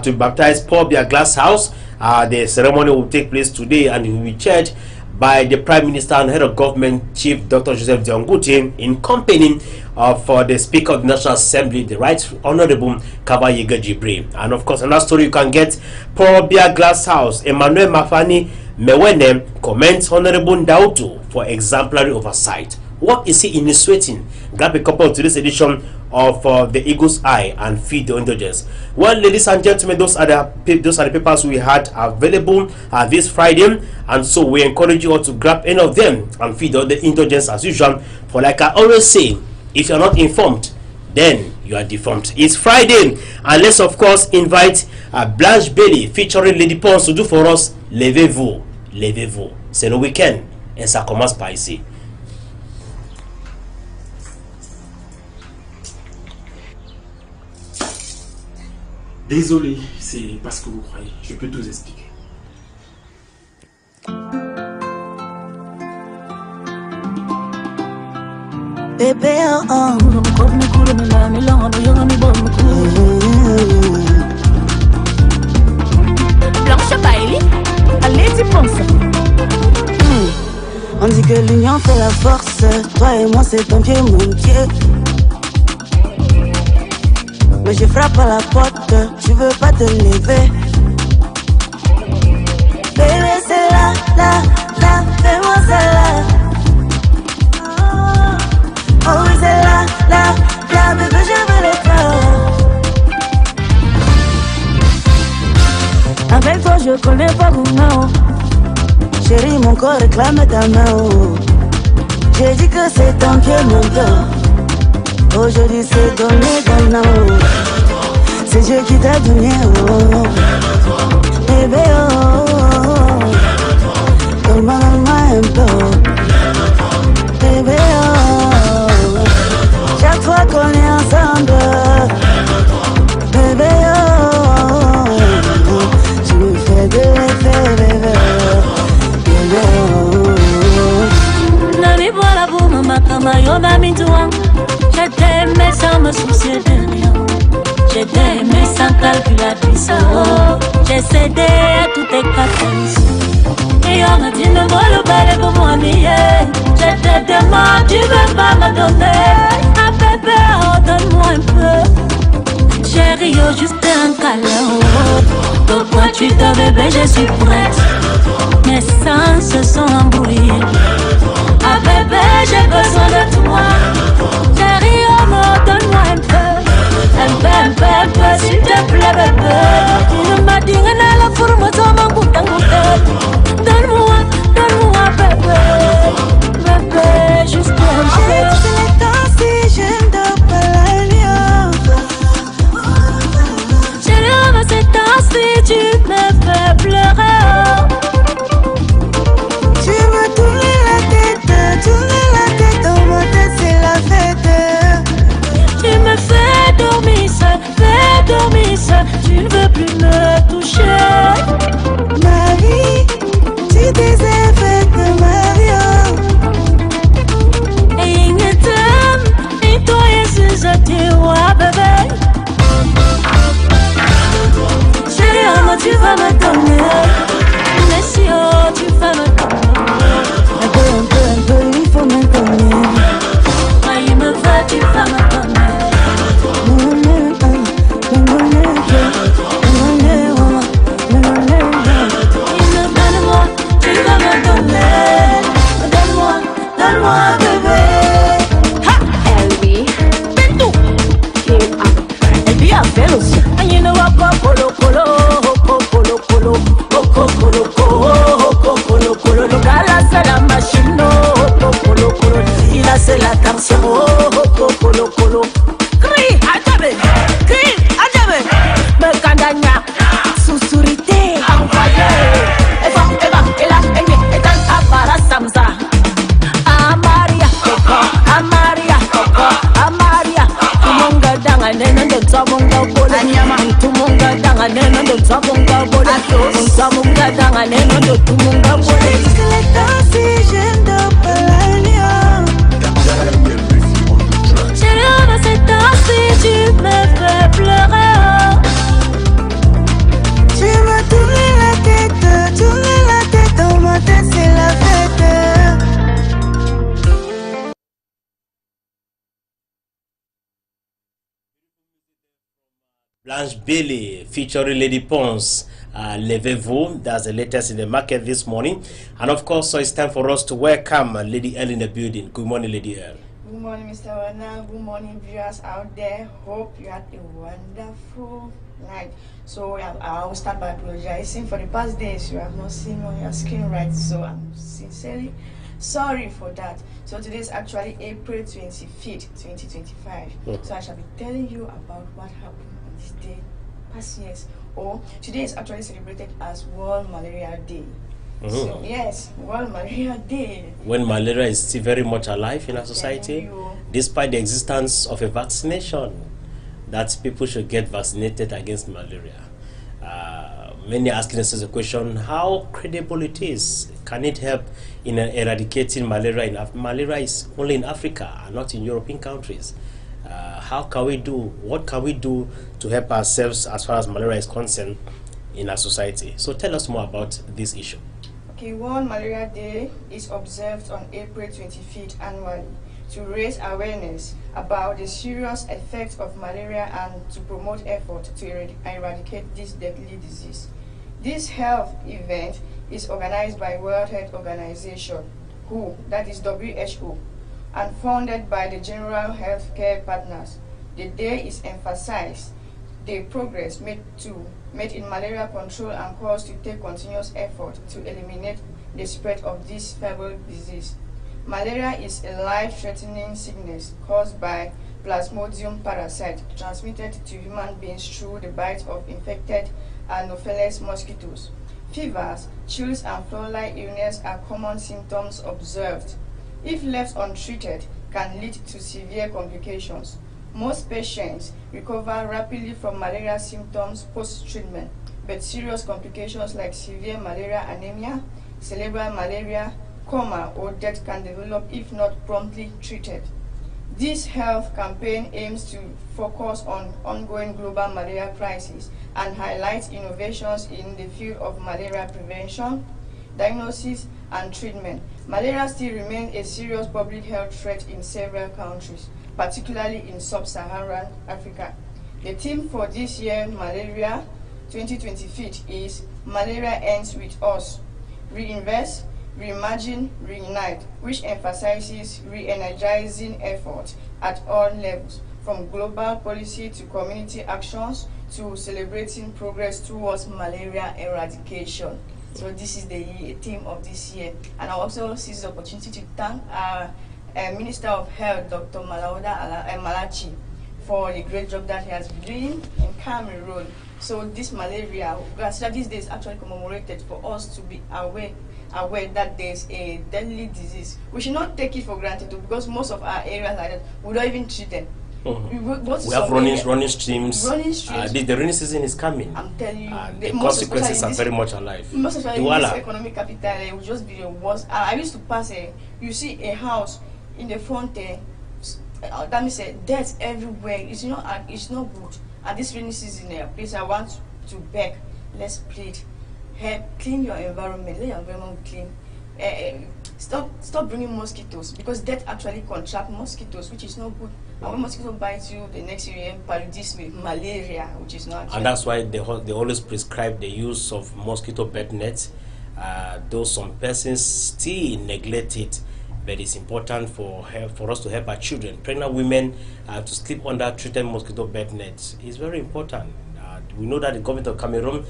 A: to baptize Paul Biya Glass House. The ceremony will take place today and it will be chaired by the Prime Minister and Head of Government, Chief Dr. Joseph Diangote, in company of the Speaker of the National Assembly, the Right Honorable Kaba Yega Jibril. And of course, another story you can get: Paul Biya Glass House, Emmanuel Mafani Mewene commends Honorable Ndauto for exemplary oversight. What is he insinuating? Grab a copy of today's edition of the Eagle's Eye and feed the indulgence. Well, ladies and gentlemen, those are the papers we had available this Friday, and so we encourage you all to grab any of them and feed all the indulgence as usual. For like I always say, if you're not informed, then you are deformed. It's Friday, and let's of course invite Blanche Bailey featuring Lady Pons to do for us Levez-vous, Levez-vous. C'est le week-end et ça commence par ici.
G: Désolé, c'est pas ce que vous croyez. Je peux tout expliquer.
H: Bébé, Blanche Bailey, allez t'y penser. On dit que l'union fait la force. Toi et moi c'est ton pied, mon pied. Mais je frappe à la porte, tu veux pas te lever. Bébé c'est là, fais-moi celle-là. Oh oui c'est là, bébé je veux le faire. Avec toi je connais pas mon nom. Chérie mon corps réclame ta main. Oh. J'ai dit que c'est ton pied mon dos. Aujourd'hui c'est donné, donnant. C'est Dieu qui t'a donné, oh. Bébé, oh. Donne-moi un peu. Bébé, oh. Chaque fois qu'on est ensemble. Bébé, oh. Tu me fais de l'effet, bébé. Bébé, oh. Nani voilà pour maman, kama yona mintuang. Je t'aimais sans me soucier de rien. Je t'aimais sans calculatrice. Oh, j'ai cédé à tous tes caprices. Et on a dit ne vole pas pour moi nier. Je te demande, tu veux pas me donner. Ah bébé, oh, donne-moi un peu. Chérie, oh, juste un câlin. Oh, pourquoi tu te bébé, je suis prête. Mes sens se sont embrouillés. Ah bébé, j'ai besoin de toi. Chérie, oh, donne-moi un peu, s'il te plaît, bébé. Tu ne m'as dit rien à la forme de mon bouton. Donne-moi, bébé. Bébé, juste un peu. C'est les temps si je ne dors pas la nuit. Chérie, c'est temps si tu me fais pleurer. Tu me tournes la tête, dans ma tête, c'est la fête. Tu me fais dormir seul, tu ne veux plus me toucher. Marie, tu désires faire de Mario. Et il t'aime, et toi, et je te vois, bébé. Chérie, tu vas me donner. Mais si, oh, tu vas me donner. Un peu, il faut me donner. Moi, il me va, tu vas me donner.
B: Blanche Bailey featuring Lady Pons, Levez-vous. That's the latest in the market this morning. And of course, so it's time for us to welcome Lady L in the building. Good morning, Lady L.
I: Good morning, Mr. Wana. Good morning, viewers out there. Hope you had a wonderful night. So I will start by apologizing for the past days you have not seen on your screen, right? So I'm sincerely sorry for that. So today is actually April 25th, 2025. So I shall be telling you about what happened on this day past years. Today is actually celebrated as World Malaria Day. So yes, World Malaria Day.
B: When malaria is still very much alive in our society, despite the existence of a vaccination, that people should get vaccinated against malaria. Many asking us the question, how credible it is? Can it help in eradicating malaria? Malaria is only in Africa and not in European countries. How can we do? What can we do to help ourselves as far as malaria is concerned in our society? So tell us more about this issue.
I: Okay, World Malaria Day is observed on April 25th annually to raise awareness about the serious effects of malaria and to promote effort to eradicate this deadly disease. This health event is organized by World Health Organization, that is WHO, and funded by the General Healthcare Partners. The day is emphasized the progress made in malaria control and calls to take continuous effort to eliminate the spread of this fatal disease. Malaria is a life-threatening sickness caused by Plasmodium parasite transmitted to human beings through the bite of infected Anopheles mosquitoes. Fevers, chills, and flu-like illness are common symptoms observed. If left untreated, can lead to severe complications. Most patients recover rapidly from malaria symptoms post-treatment, but serious complications like severe malaria anemia, cerebral malaria, coma, or death can develop if not promptly treated. This health campaign aims to focus on ongoing global malaria crisis and highlight innovations in the field of malaria prevention, diagnosis, and treatment. Malaria still remains a serious public health threat in several countries, particularly in sub-Saharan Africa. The theme for this year, Malaria 2025, is Malaria Ends With Us. Reinvest, Reimagine, Reunite, which emphasizes re-energizing efforts at all levels, from global policy to community actions to celebrating progress towards malaria eradication. So this is the theme of this year. And I also seize the opportunity to thank our Minister of Health, Dr. Malachi, for the great job that he has been doing in Cameroon. So this malaria, this day is actually commemorated for us to be aware that there's a deadly disease. We should not take it for granted because most of our areas like that, we don't even treat them. We
B: have running streams. The rainy season is coming.
I: I'm telling you,
B: the consequences are very much alive.
I: Most especially in this economic capital, it will just be the worst. I used to pass you see a house in the front there. That means death everywhere. It's not good. And this rainy season, please, I want to beg. Let's plead. Help clean your environment. Let your environment clean. Stop bringing mosquitoes because death actually contract mosquitoes, which is not good. And when mosquitoes bite you, the next year you paludism with malaria, which is not.
B: And that's why they always prescribe the use of mosquito bed nets. Though some persons still neglect it, but it's important for us to help our children, pregnant women, to sleep under treated mosquito bed nets. It's very important. We know that the government of Cameroon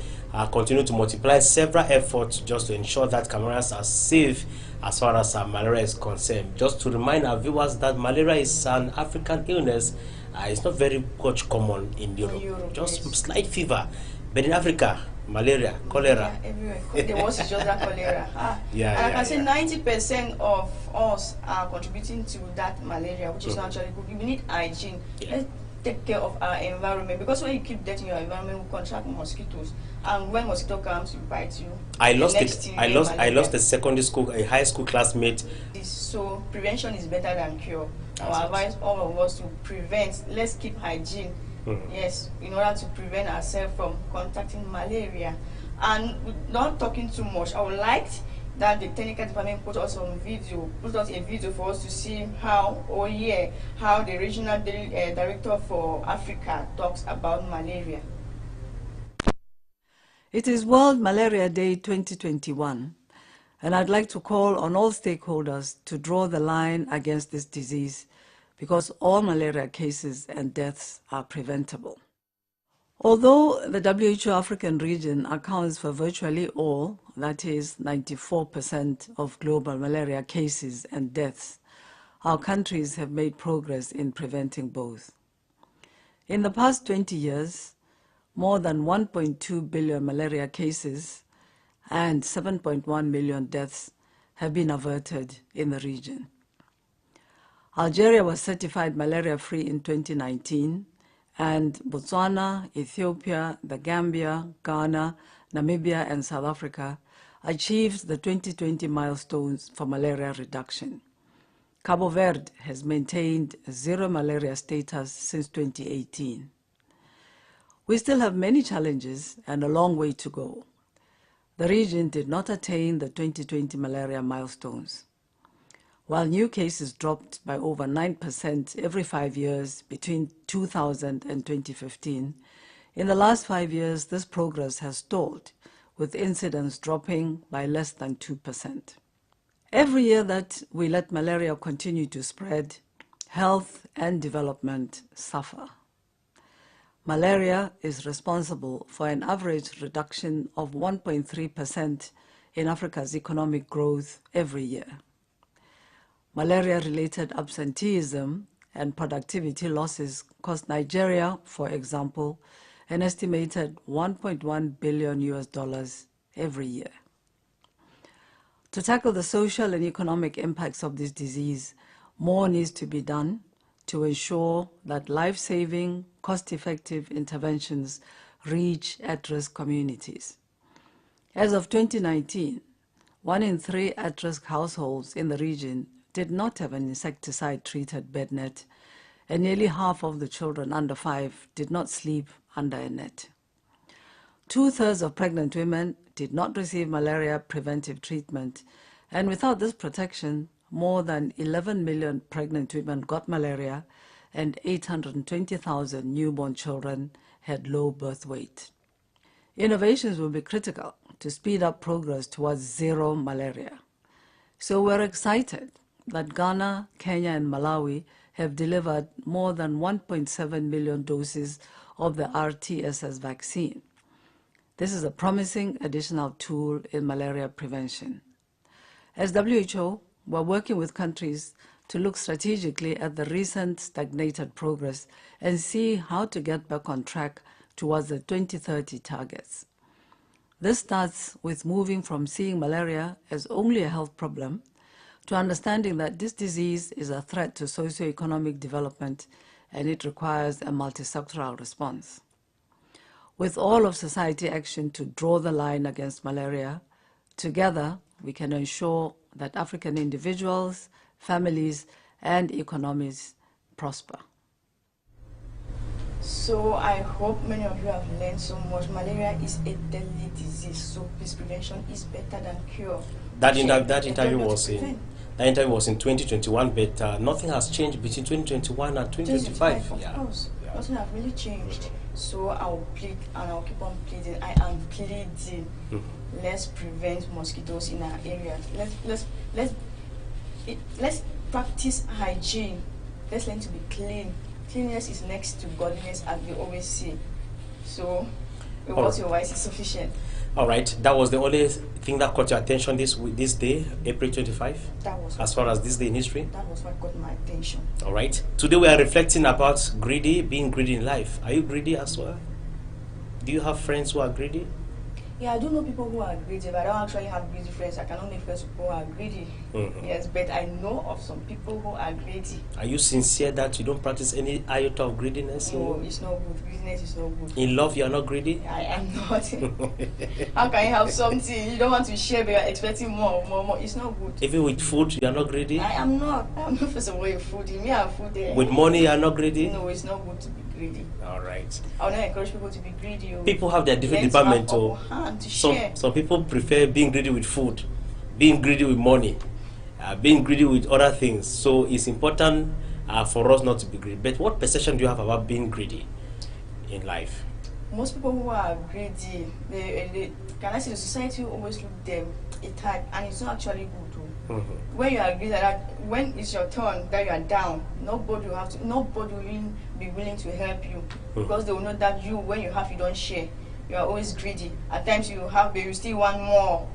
B: continue to multiply several efforts just to ensure that Cameroonians are safe as far as malaria is concerned. Just to remind our viewers that malaria is an African illness. It's not very much common in Europe. Just slight fever. But in Africa, malaria, cholera.
I: Yeah, everywhere. The worst is just that cholera. And I can say 90% of us are contributing to that malaria, which is not actually good. We need hygiene. Let's take care of our environment because when you keep death in your environment, we contract mosquitoes, and when mosquito comes, it bites you.
B: I lost a secondary school, a high school classmate.
I: So prevention is better than cure. I advise all of us to prevent. Let's keep hygiene. Yes, in order to prevent ourselves from contacting malaria. And not talking too much, I would like that the technical department put us a video for us to see how the regional director for Africa talks about malaria.
J: It is World Malaria Day 2021, and I'd like to call on all stakeholders to draw the line against this disease because all malaria cases and deaths are preventable. Although the WHO African region accounts for virtually all, that is 94% of global malaria cases and deaths, our countries have made progress in preventing both. In the past 20 years, more than 1.2 billion malaria cases and 7.1 million deaths have been averted in the region. Algeria was certified malaria-free in 2019, and Botswana, Ethiopia, the Gambia, Ghana, Namibia, and South Africa achieved the 2020 milestones for malaria reduction. Cabo Verde has maintained zero malaria status since 2018. We still have many challenges and a long way to go. The region did not attain the 2020 malaria milestones. While new cases dropped by over 9% every 5 years between 2000 and 2015, in the last 5 years this progress has stalled, with incidence dropping by less than 2%. Every year that we let malaria continue to spread, health and development suffer. Malaria is responsible for an average reduction of 1.3% in Africa's economic growth every year. Malaria-related absenteeism and productivity losses cost Nigeria, for example, an estimated $1.1 billion every year. To tackle the social and economic impacts of this disease, more needs to be done to ensure that life-saving, cost-effective interventions reach at-risk communities. As of 2019, 1 in 3 at-risk households in the region did not have an insecticide-treated bed net, and nearly half of the children under 5 did not sleep under a net. 2/3 of pregnant women did not receive malaria preventive treatment, and without this protection, more than 11 million pregnant women got malaria and 820,000 newborn children had low birth weight. Innovations will be critical to speed up progress towards zero malaria. So we're excited that Ghana, Kenya, and Malawi have delivered more than 1.7 million doses of the RTSS vaccine. This is a promising additional tool in malaria prevention. As WHO, we're working with countries to look strategically at the recent stagnated progress and see how to get back on track towards the 2030 targets. This starts with moving from seeing malaria as only a health problem to understanding that this disease is a threat to socio-economic development and it requires a multisectoral response. With all of society action to draw the line against malaria, together we can ensure that African individuals, families, and economies prosper.
I: So I hope many of you have learned so much. Malaria is a deadly disease, so prevention is better than cure.
B: That interview was in 2021, but nothing has changed between 2021 and 2025.
I: Of course, nothing has really changed. So I'll plead and I'll keep on pleading. I am pleading. Let's prevent mosquitoes in our area. Let's practice hygiene. Let's learn to be clean. Cleanliness is next to godliness, as we always say. So, what's your voice is sufficient.
B: All right, that was the only thing that caught your attention this day, April 25?
I: That was
B: as far as this day in history?
I: That was what got my attention.
B: All right. Today we are reflecting about being greedy in life. Are you greedy as well? Do you have friends who are greedy?
I: Yeah, I do know people who are greedy, but I don't actually have greedy friends. I can only friends who are greedy. Yes, but I know of some people who are greedy.
B: Are you sincere that you don't practice any iota of greediness?
I: No, it's not good. Greediness is not good.
B: In love, you are not greedy?
I: I am not. How can you have something you don't want to share, but you're expecting more? It's not good.
B: Even with food, you are not greedy?
I: I am not. I'm not first of all a foodie. Me, I'm foodie.
B: With money, you are not greedy?
I: No, it's not good to be greedy.
B: All right.
I: I would not encourage people to be greedy.
B: People have their different departments.
I: Some
B: people prefer being greedy with food. being greedy with money, being greedy with other things. So it's important for us not to be greedy. But what perception do you have about being greedy in life?
I: Most people who are greedy, they can I say the society always look them a type, and it's not actually good too. When you are greedy like that, when it's your turn that you are down, nobody will be willing to help you because they will know that when you have, you don't share. You are always greedy. At times you have, but you still want more.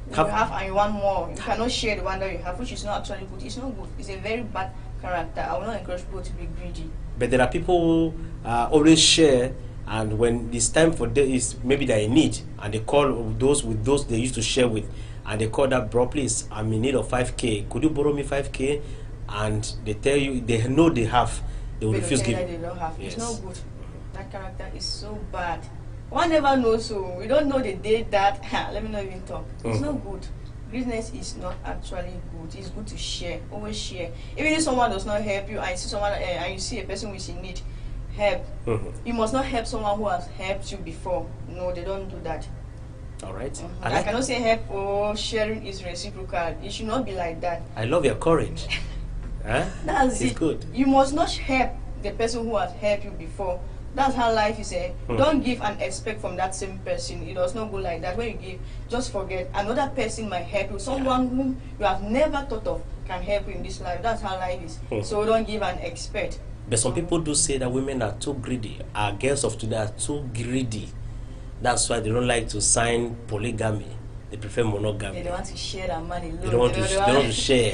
I: You have and you want more. You cannot share the one that you have, which is not actually good. It's not good. It's a very bad character. I will not encourage people to be greedy. But
B: there are people who always share, and when it's time for them, is maybe they're in need, and they call those they used to share with, and they call that, bro, please, I'm in need of 5K. Could you borrow me 5K? And they tell you they know they have, they will refuse giving.
I: They don't have. Yes. It's not good. That character is so bad. One never knows, so we don't know the day that. Let me not even talk. It's not good. Business is not actually good. It's good to share. Always share. Even if someone does not help you, and you see someone and you see a person which in need, help. You must not help someone who has helped you before. No, they don't do that.
B: All right.
I: I cannot say help or sharing is reciprocal. It should not be like that.
B: I love your courage.
I: That's it. Good. You must not help the person who has helped you before. That's how life is. Don't give and expect from that same person. It does not go like that. When you give, just forget. Another person might help you. Someone whom you have never thought of can help you in this life. That's how life is. So don't give and expect.
B: But some people do say that women are too greedy. Our girls of today are too greedy. That's why they don't like to sign polygamy. They prefer monogamy.
I: They don't want to share their money alone.
B: They don't want to share.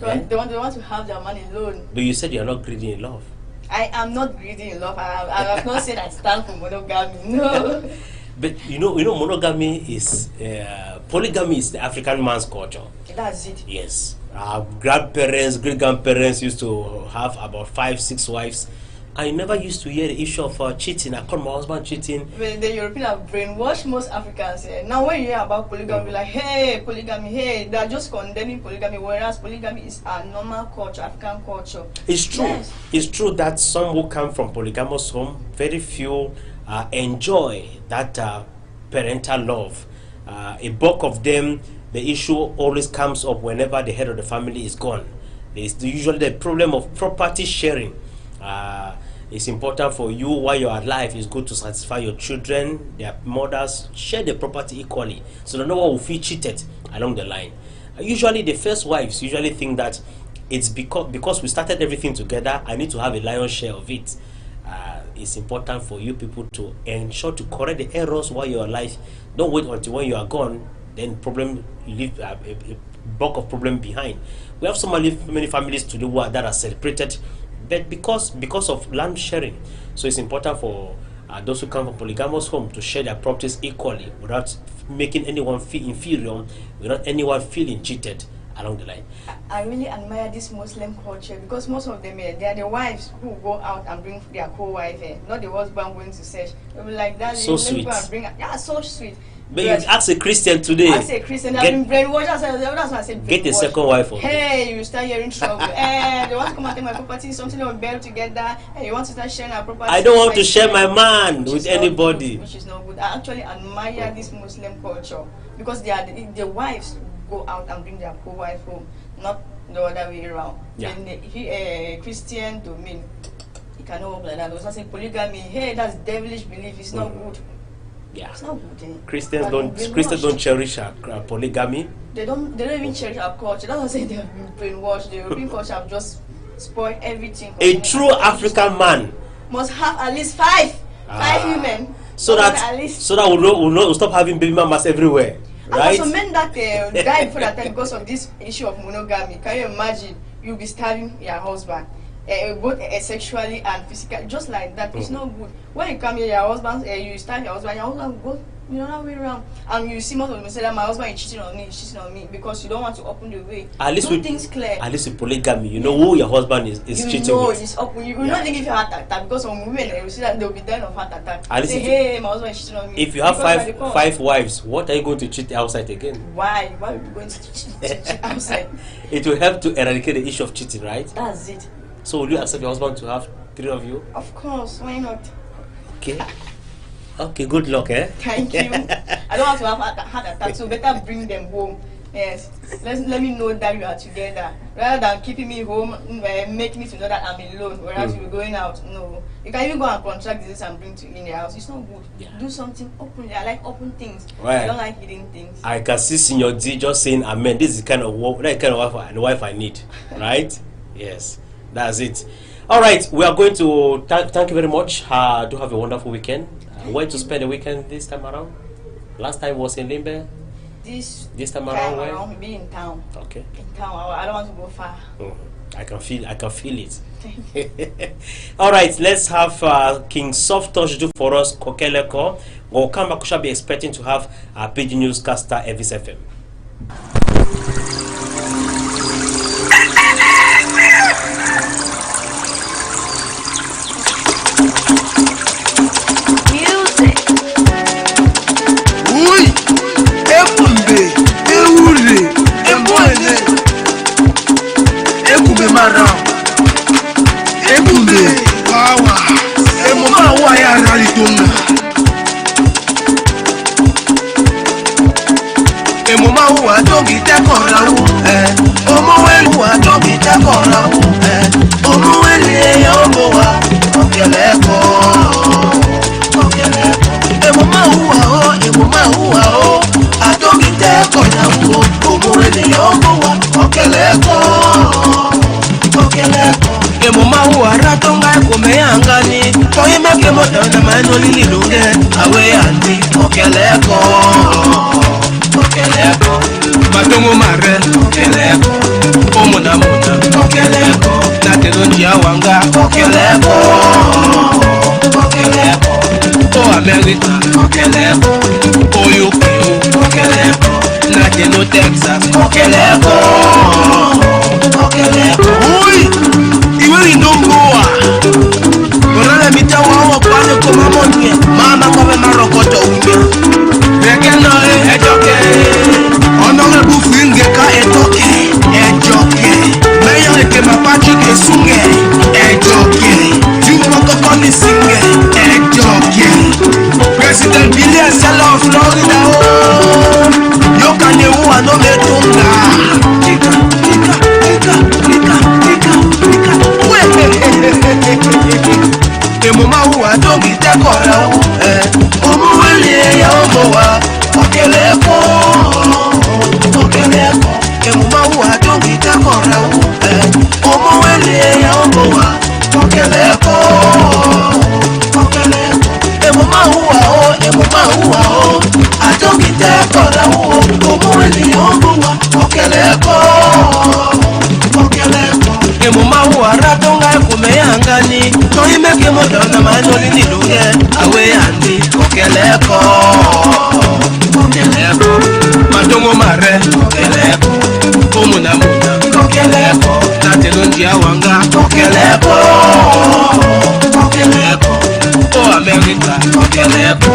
I: They want to have their money alone.
B: But you said you are not greedy in love.
I: I am not greedy in love. I have not said I stand for monogamy. No.
B: But you know, monogamy is polygamy is the African man's culture.
I: That's it.
B: Yes. Our grandparents, great grandparents used to have about 5-6 wives. I never used to hear the issue of cheating. I called my husband cheating.
I: Well, the Europeans have brainwashed most Africans. Now when you hear about polygamy, like, hey, polygamy, hey, they are just condemning polygamy, whereas polygamy is a normal culture, African culture.
B: It's true. Yes. It's true that some who come from polygamous home, very few enjoy that parental love. A bulk of them, the issue always comes up whenever the head of the family is gone. There's usually the problem of property sharing. It's important for you while you're alive. It's good to satisfy your children, their mothers, share the property equally, so that no one will feel cheated along the line. Usually the first wives think that it's because we started everything together, I need to have a lion's share of it. It's important for you people to ensure to correct the errors while you're alive. Don't wait until when you are gone, then you leave a bulk of problem behind. We have so many families today that are separated, but because of land sharing. So it's important for those who come from polygamous home to share their properties equally without making anyone feel inferior, without anyone feeling cheated along the line.
I: I really admire this Muslim culture because most of them, they are the wives who go out and bring their co-wife, not the husband going to search. They will like that.
B: So sweet.
I: Go and bring, so sweet.
B: But you ask a Christian today.
I: Ask a Christian. I've been brainwashed. That's why I said
B: get a second wife.
I: Hey, you start hearing trouble. They want to come and take my property. Something they will bear together. Hey, you want to start sharing our property.
B: I don't want to share my man with anybody.
I: Which is not good. I actually admire this Muslim culture because the wives go out and bring their co-wife home, not the other way around.
B: Yeah.
I: In the Christian domain, it cannot work like that. There's nothing polygamy. Hey, that's devilish belief. It's not good.
B: Yeah.
I: It's not good.
B: Christians don't cherish polygamy.
I: They don't even cherish our culture. That's what I'm saying. They have been brainwashed. The European culture have just spoiled everything.
B: A true African man
I: must have at least five women.
B: So that we'll stop having baby mamas everywhere. Right?
I: And also men that die before that time because of this issue of monogamy. Can you imagine? You'll be starving your husband. Both sexually and physically, just like that. It's not good. When you come here, your husband, you start your husband go, you know, that way around. And you see most of them say that my husband is cheating on me because you don't want to open the way.
B: At least with
I: things clear.
B: At least with polygamy, you know who your husband is cheating with.
I: It's open. You will not think if you have heart attack because some women they will see that they'll be dying of heart attack.
B: At least
I: say, hey, my husband is cheating on me.
B: If you have five wives, what are you going to cheat outside again?
I: Why? Why are you going to cheat outside?
B: It will help to eradicate the issue of cheating, right?
I: That's it.
B: So will you accept your husband to have 3 of you?
I: Of course, why not?
B: Okay, good luck,
I: Thank you. I don't want to have heart attack, so better bring them home Yes. Let me know that you are together. Rather than keeping me home, making me to know that I'm alone, whereas you're going out. No. You can even go and contract this and bring to in the house. It's not good. Yeah. Do something openly. I like open things. Right. I don't like hidden things.
B: I can see Senior D just saying amen. This is the kind of wife I need. Right? Yes. That's it. All right. We are going to thank you very much. Do have a wonderful weekend. Where to spend the weekend this time around? Last time was in Limbe.
I: This
B: time around,
I: we'll be in town.
B: Okay.
I: In town. I don't want to go far.
B: I can feel it. All right, let's have King Soft Touch do for us Kokeleko. We'll come back. We shall be expecting to have our PG newscaster Elvis FM.
K: Matongo mare, okeleko. Omuna muna, okeleko. Natenonjia wanga, okeleko. Okeleko. O America, okeleko. O UK, okeleko. Nateno Texas, okeleko. Okeleko. Ui, iwe indongoa. Orale mitawa pale koma monye. Mama kobe marokoto umia. Rekeno ejoke. Honorable Fingeka ejoke. Mayor Ekema Patrick esunge. Ejoke. Juma Kokoni singe. Ejoke. President Billy Sela of Florida. Yokanye uwa no metunga. Tika. Emoma uwa dongi tekora. Omuwele ya omowa. Okeleko. Emoma uwa dongi tekora. Omuwele ya omowa. Okeleko. Emoma uwa adongi tekora. Omuwele ya omowa. Okeleko. Emoma uwa ratonga kumeyangani. Toimeke modona manoli niluge. Awe andi. Okeleko. Matongo mare, okeleko. Omuna okeleko. Natenonjia wanga, okeleko. O America, okeleko.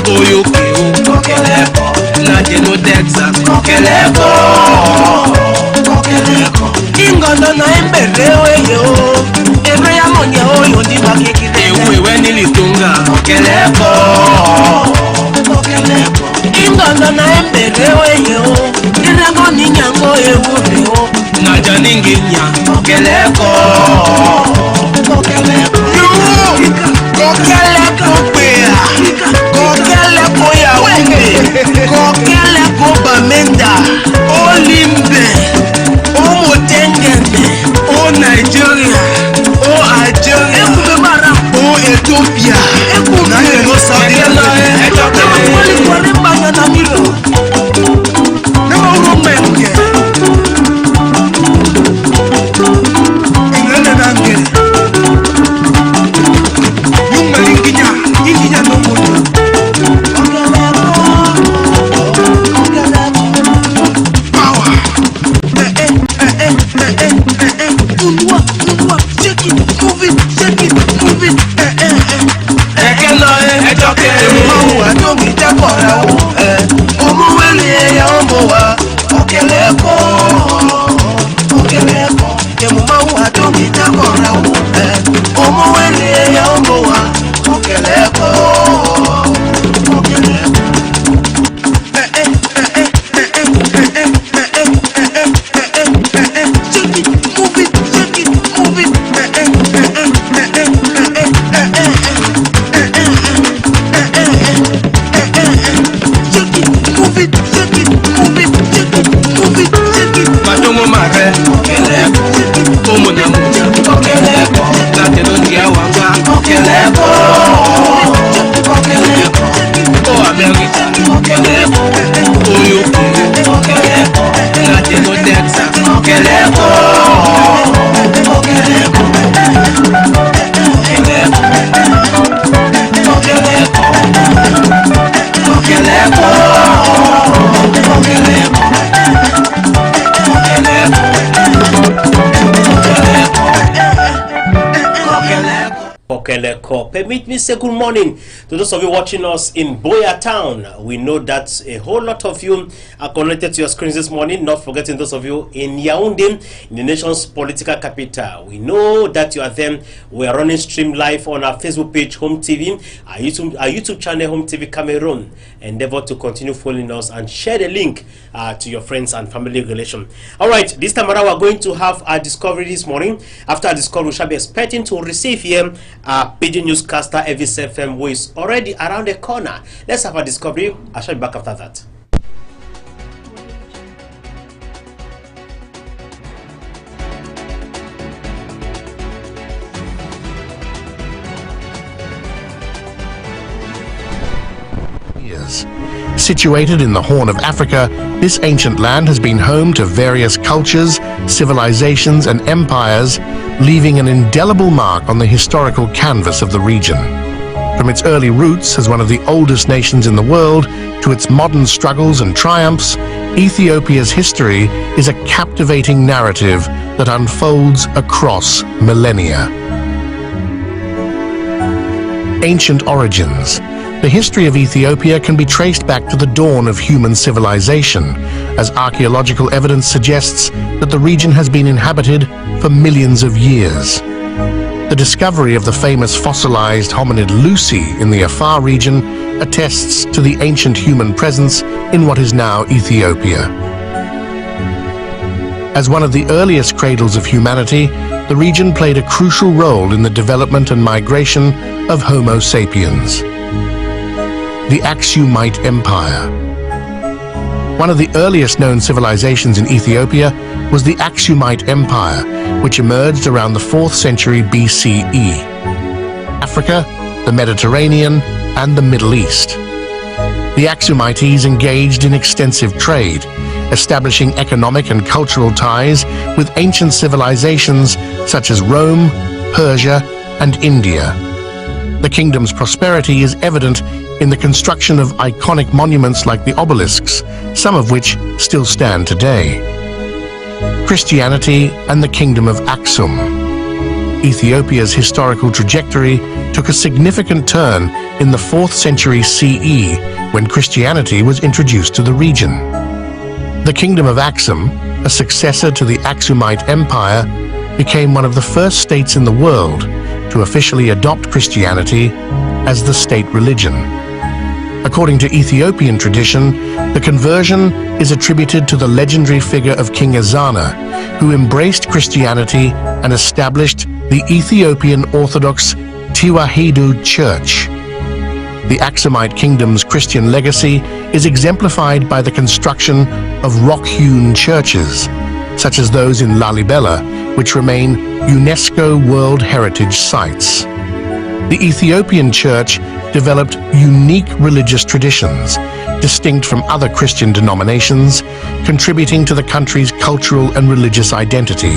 K: O UK, okeleko. Nateno Texas, okeleko. Ingondo na emberewe yo. Ebe ya monye oyo ndi bakekide. Ewe nilitunga, okeleko. Ingondo na emberewe yo. Irango ninyango ewure yo. Naja ninginya, okeleko. Kokeleko kwea. Kokeleko ya unge. Kokeleko bamenda. Olimbe. Omotengene. O Nigeria. O Algeria. O Ethiopia. Na no Saudi Arabia.
B: call. Permit me say good morning to those of you watching us in Boya Town. We know that a whole lot of you are connected to your screens this morning, not forgetting those of you in Yaoundé, in the nation's political capital. We know that you are there. We are running stream live on our Facebook page, Home TV, our YouTube channel, Home TV Cameroon. Endeavor to continue following us and share the link to your friends and family relation. All right, this time around we're going to have our discovery this morning. After our discovery, we shall be expecting to receive here our Pidgin newscaster Elvis FM, who is already around the corner. Let's have a discovery. I shall be back after that.
L: Situated in the Horn of Africa, this ancient land has been home to various cultures, civilizations, and empires, leaving an indelible mark on the historical canvas of the region. From its early roots as one of the oldest nations in the world to its modern struggles and triumphs, Ethiopia's history is a captivating narrative that unfolds across millennia. Ancient origins. The history of Ethiopia can be traced back to the dawn of human civilization, as archaeological evidence suggests that the region has been inhabited for millions of years. The discovery of the famous fossilized hominid Lucy in the Afar region attests to the ancient human presence in what is now Ethiopia. As one of the earliest cradles of humanity, the region played a crucial role in the development and migration of Homo sapiens. The Aksumite Empire. One of the earliest known civilizations in Ethiopia was the Aksumite Empire, which emerged around the 4th century BCE. Africa, the Mediterranean, and the Middle East. The Aksumites engaged in extensive trade, establishing economic and cultural ties with ancient civilizations such as Rome, Persia, and India. The kingdom's prosperity is evident in the construction of iconic monuments like the obelisks, some of which still stand today. Christianity and the Kingdom of Aksum. Ethiopia's historical trajectory took a significant turn in the 4th century CE when Christianity was introduced to the region. The Kingdom of Aksum, a successor to the Aksumite Empire, became one of the first states in the world to officially adopt Christianity as the state religion. According to Ethiopian tradition, the conversion is attributed to the legendary figure of King Ezana, who embraced Christianity and established the Ethiopian Orthodox Tewahedo Church. The Aksumite Kingdom's Christian legacy is exemplified by the construction of rock-hewn churches, such as those in Lalibela, which remain UNESCO World Heritage Sites. The Ethiopian Church developed unique religious traditions, distinct from other Christian denominations, contributing to the country's cultural and religious identity.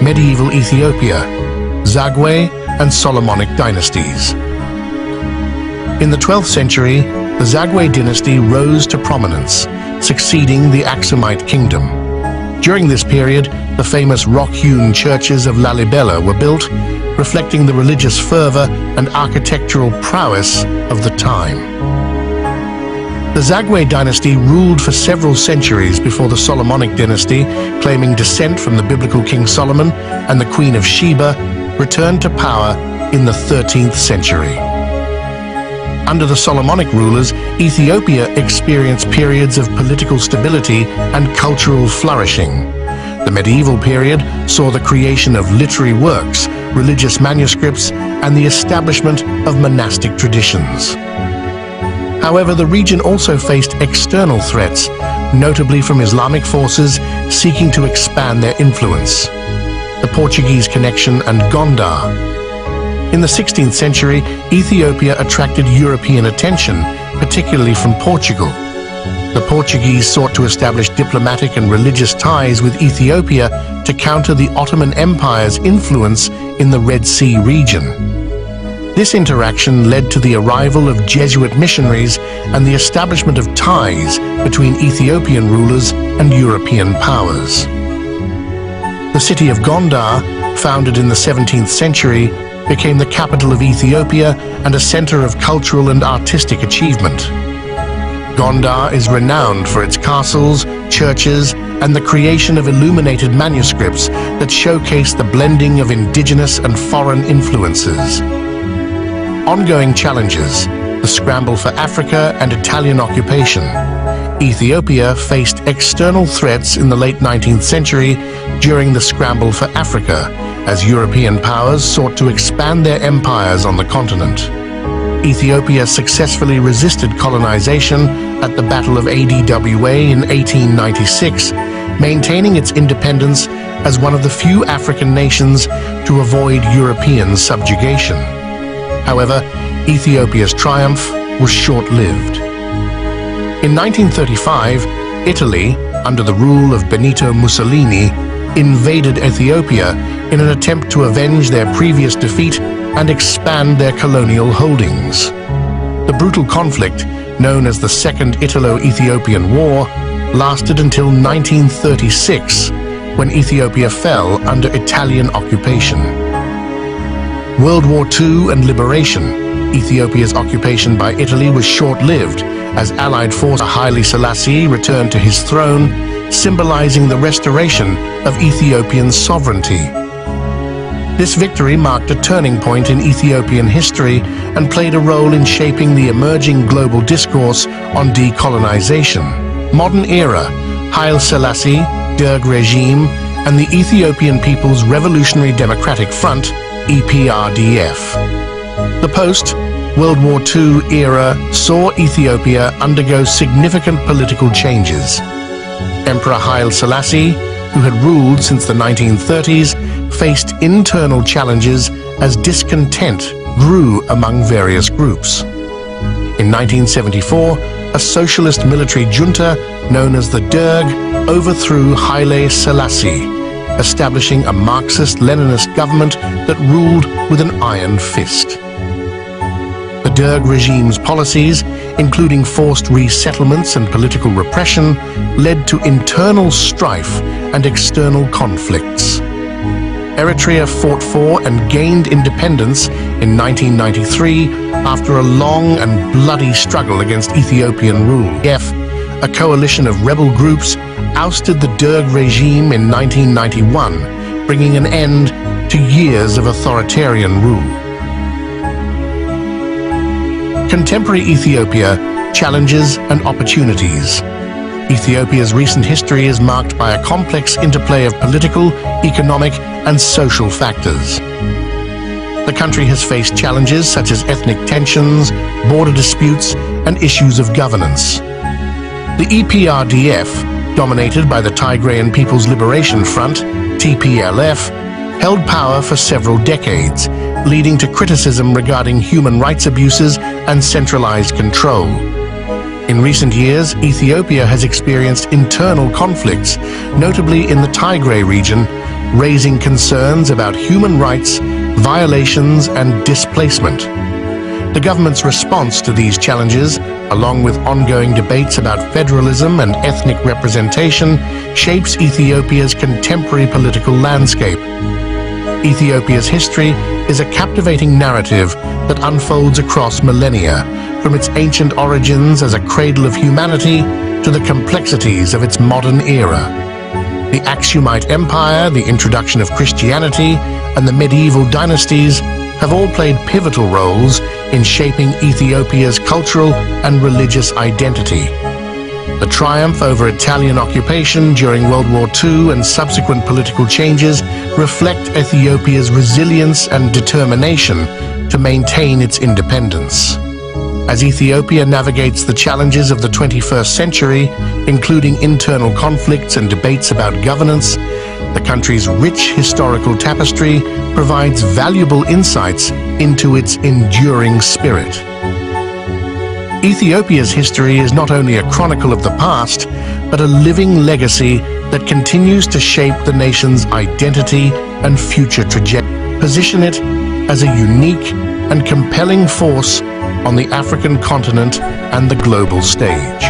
L: Medieval Ethiopia, Zagwe and Solomonic dynasties. In the 12th century, the Zagwe dynasty rose to prominence, succeeding the Aksumite kingdom. During this period, the famous rock-hewn churches of Lalibela were built, reflecting the religious fervor and architectural prowess of the time. The Zagwe dynasty ruled for several centuries before the Solomonic dynasty, claiming descent from the biblical King Solomon and the Queen of Sheba, returned to power in the 13th century. Under the Solomonic rulers, Ethiopia experienced periods of political stability and cultural flourishing. The medieval period saw the creation of literary works, religious manuscripts, and the establishment of monastic traditions. However, the region also faced external threats, notably from Islamic forces seeking to expand their influence. The Portuguese connection and Gondar. In the 16th century, Ethiopia attracted European attention, particularly from Portugal. The Portuguese sought to establish diplomatic and religious ties with Ethiopia to counter the Ottoman Empire's influence in the Red Sea region. This interaction led to the arrival of Jesuit missionaries and the establishment of ties between Ethiopian rulers and European powers. The city of Gondar, founded in the 17th century, became the capital of Ethiopia and a center of cultural and artistic achievement. Gondar is renowned for its castles, churches, and the creation of illuminated manuscripts that showcase the blending of indigenous and foreign influences. Ongoing challenges: the scramble for Africa and Italian occupation. Ethiopia faced external threats in the late 19th century during the scramble for Africa, as European powers sought to expand their empires on the continent. Ethiopia successfully resisted colonization at the Battle of Adwa in 1896, maintaining its independence as one of the few African nations to avoid European subjugation. However, Ethiopia's triumph was short-lived. In 1935, Italy, under the rule of Benito Mussolini, invaded Ethiopia in an attempt to avenge their previous defeat and expand their colonial holdings. The brutal conflict, known as the Second Italo-Ethiopian War, lasted until 1936, when Ethiopia fell under Italian occupation. World War II and liberation. Ethiopia's occupation by Italy was short-lived, as Allied force Haile Selassie returned to his throne, symbolizing the restoration of Ethiopian sovereignty. This victory marked a turning point in Ethiopian history and played a role in shaping the emerging global discourse on decolonization. Modern era: Haile Selassie, Derg regime, and the Ethiopian People's Revolutionary Democratic Front, EPRDF. The post-World War II era saw Ethiopia undergo significant political changes. Emperor Haile Selassie, who had ruled since the 1930s, faced internal challenges as discontent grew among various groups. In 1974, a socialist military junta known as the Derg overthrew Haile Selassie, establishing a Marxist-Leninist government that ruled with an iron fist. The Derg regime's policies, including forced resettlements and political repression, led to internal strife and external conflicts. Eritrea fought for and gained independence in 1993 after a long and bloody struggle against Ethiopian rule. A coalition of rebel groups ousted the Derg regime in 1991, bringing an end to years of authoritarian rule. Contemporary Ethiopia: challenges and opportunities. Ethiopia's recent history is marked by a complex interplay of political, economic, and social factors. The country has faced challenges such as ethnic tensions, border disputes, and issues of governance. The EPRDF, dominated by the Tigrayan People's Liberation Front, TPLF, held power for several decades, leading to criticism regarding human rights abuses and centralized control. In recent years, Ethiopia has experienced internal conflicts, notably in the Tigray region, raising concerns about human rights, violations, and displacement. The government's response to these challenges, along with ongoing debates about federalism and ethnic representation, shapes Ethiopia's contemporary political landscape. Ethiopia's history is a captivating narrative that unfolds across millennia, from its ancient origins as a cradle of humanity to the complexities of its modern era. The Aksumite Empire, the introduction of Christianity, and the medieval dynasties have all played pivotal roles in shaping Ethiopia's cultural and religious identity. The triumph over Italian occupation during World War II and subsequent political changes reflect Ethiopia's resilience and determination to maintain its independence. As Ethiopia navigates the challenges of the 21st century, including internal conflicts and debates about governance, the country's rich historical tapestry provides valuable insights into its enduring spirit. Ethiopia's history is not only a chronicle of the past, but a living legacy that continues to shape the nation's identity and future trajectory. Position it as a unique and compelling force on the African continent and the global stage.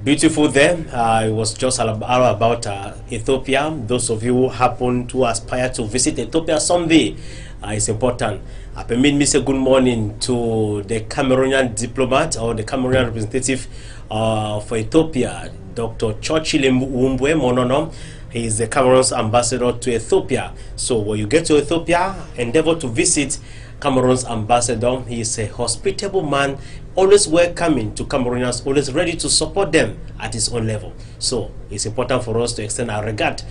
B: Beautiful there. It was just about Ethiopia. Those of you who happen to aspire to visit Ethiopia someday, it's important. Permit me say good morning to the Cameroonian diplomat or the Cameroonian representative for Ethiopia, Dr. Churchill Umbwe Monono. He is the Cameroon's ambassador to Ethiopia. So when you get to Ethiopia, endeavor to visit Cameroon's ambassador. He is a hospitable man, always welcoming to Cameroonians, always ready to support them at his own level. So it's important for us to extend our regard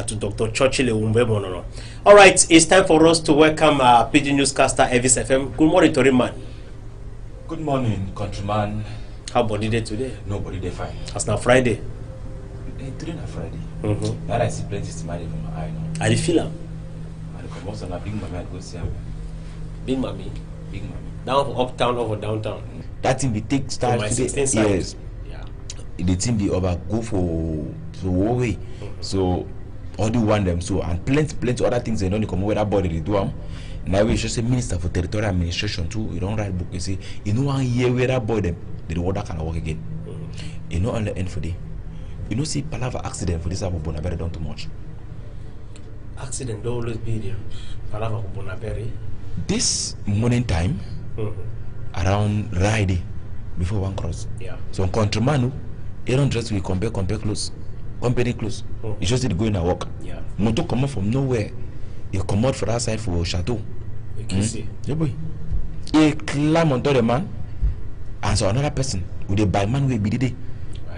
B: to Dr. Churchill Umbwe. All right, it's time for us to welcome PG newscaster Elvis FM. Good morning, Toriman.
M: Good morning, countryman.
B: How body day today?
M: Nobody day fine.
B: It's now Friday.
M: Today na Friday.
B: Now
M: I see plenty smile from my eye.
B: I feel am.
M: I come also na big mommy I go see am.
B: Big mommy.
M: Big mommy.
B: Down uptown over downtown.
M: That thing be take start today. Yes. Yeah. The thing be over go for away. So all the one them so and plenty other things they don't come over that body they do am. Now we just say minister for territorial administration too. You don't write book. You say you know 1 year where that boy them they the water can work again. You know on the end for day. You know see palaver accident for this type of Bonabere done too much.
B: Accident don't always be there. Palaver for Bonabere.
M: This morning time, around Friday, before one cross.
B: Yeah.
M: So countryman, he don't dress with compare clothes, company clothes. He just did go in and walk.
B: Yeah.
M: Moto come out from nowhere. He come out for that side for Chateau.
B: You can see.
M: Yeah, boy. He climb on top the man, and so another person with a bike man will be the day.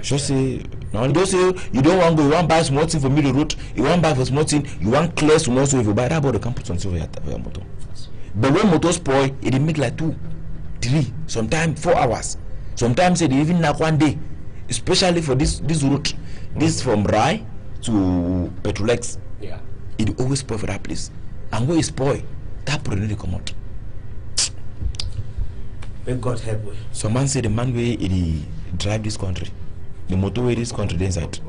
M: Just say, no, don't say you don't want to go, you want to buy small thing for me the road, you want to buy for small thing, you want clear small, so if you buy that board, you can put something for your motor. But when motor spoil, it make like 2, 3, sometimes 4 hours. Sometimes it even like 1 day, especially for this route. This from Rai to Petrolex.
B: Yeah.
M: It always spoil for that place. And when it spoil, that problem will come out.
B: May God help you.
M: Some man say the man way he drive this country. The motorway this country the inside.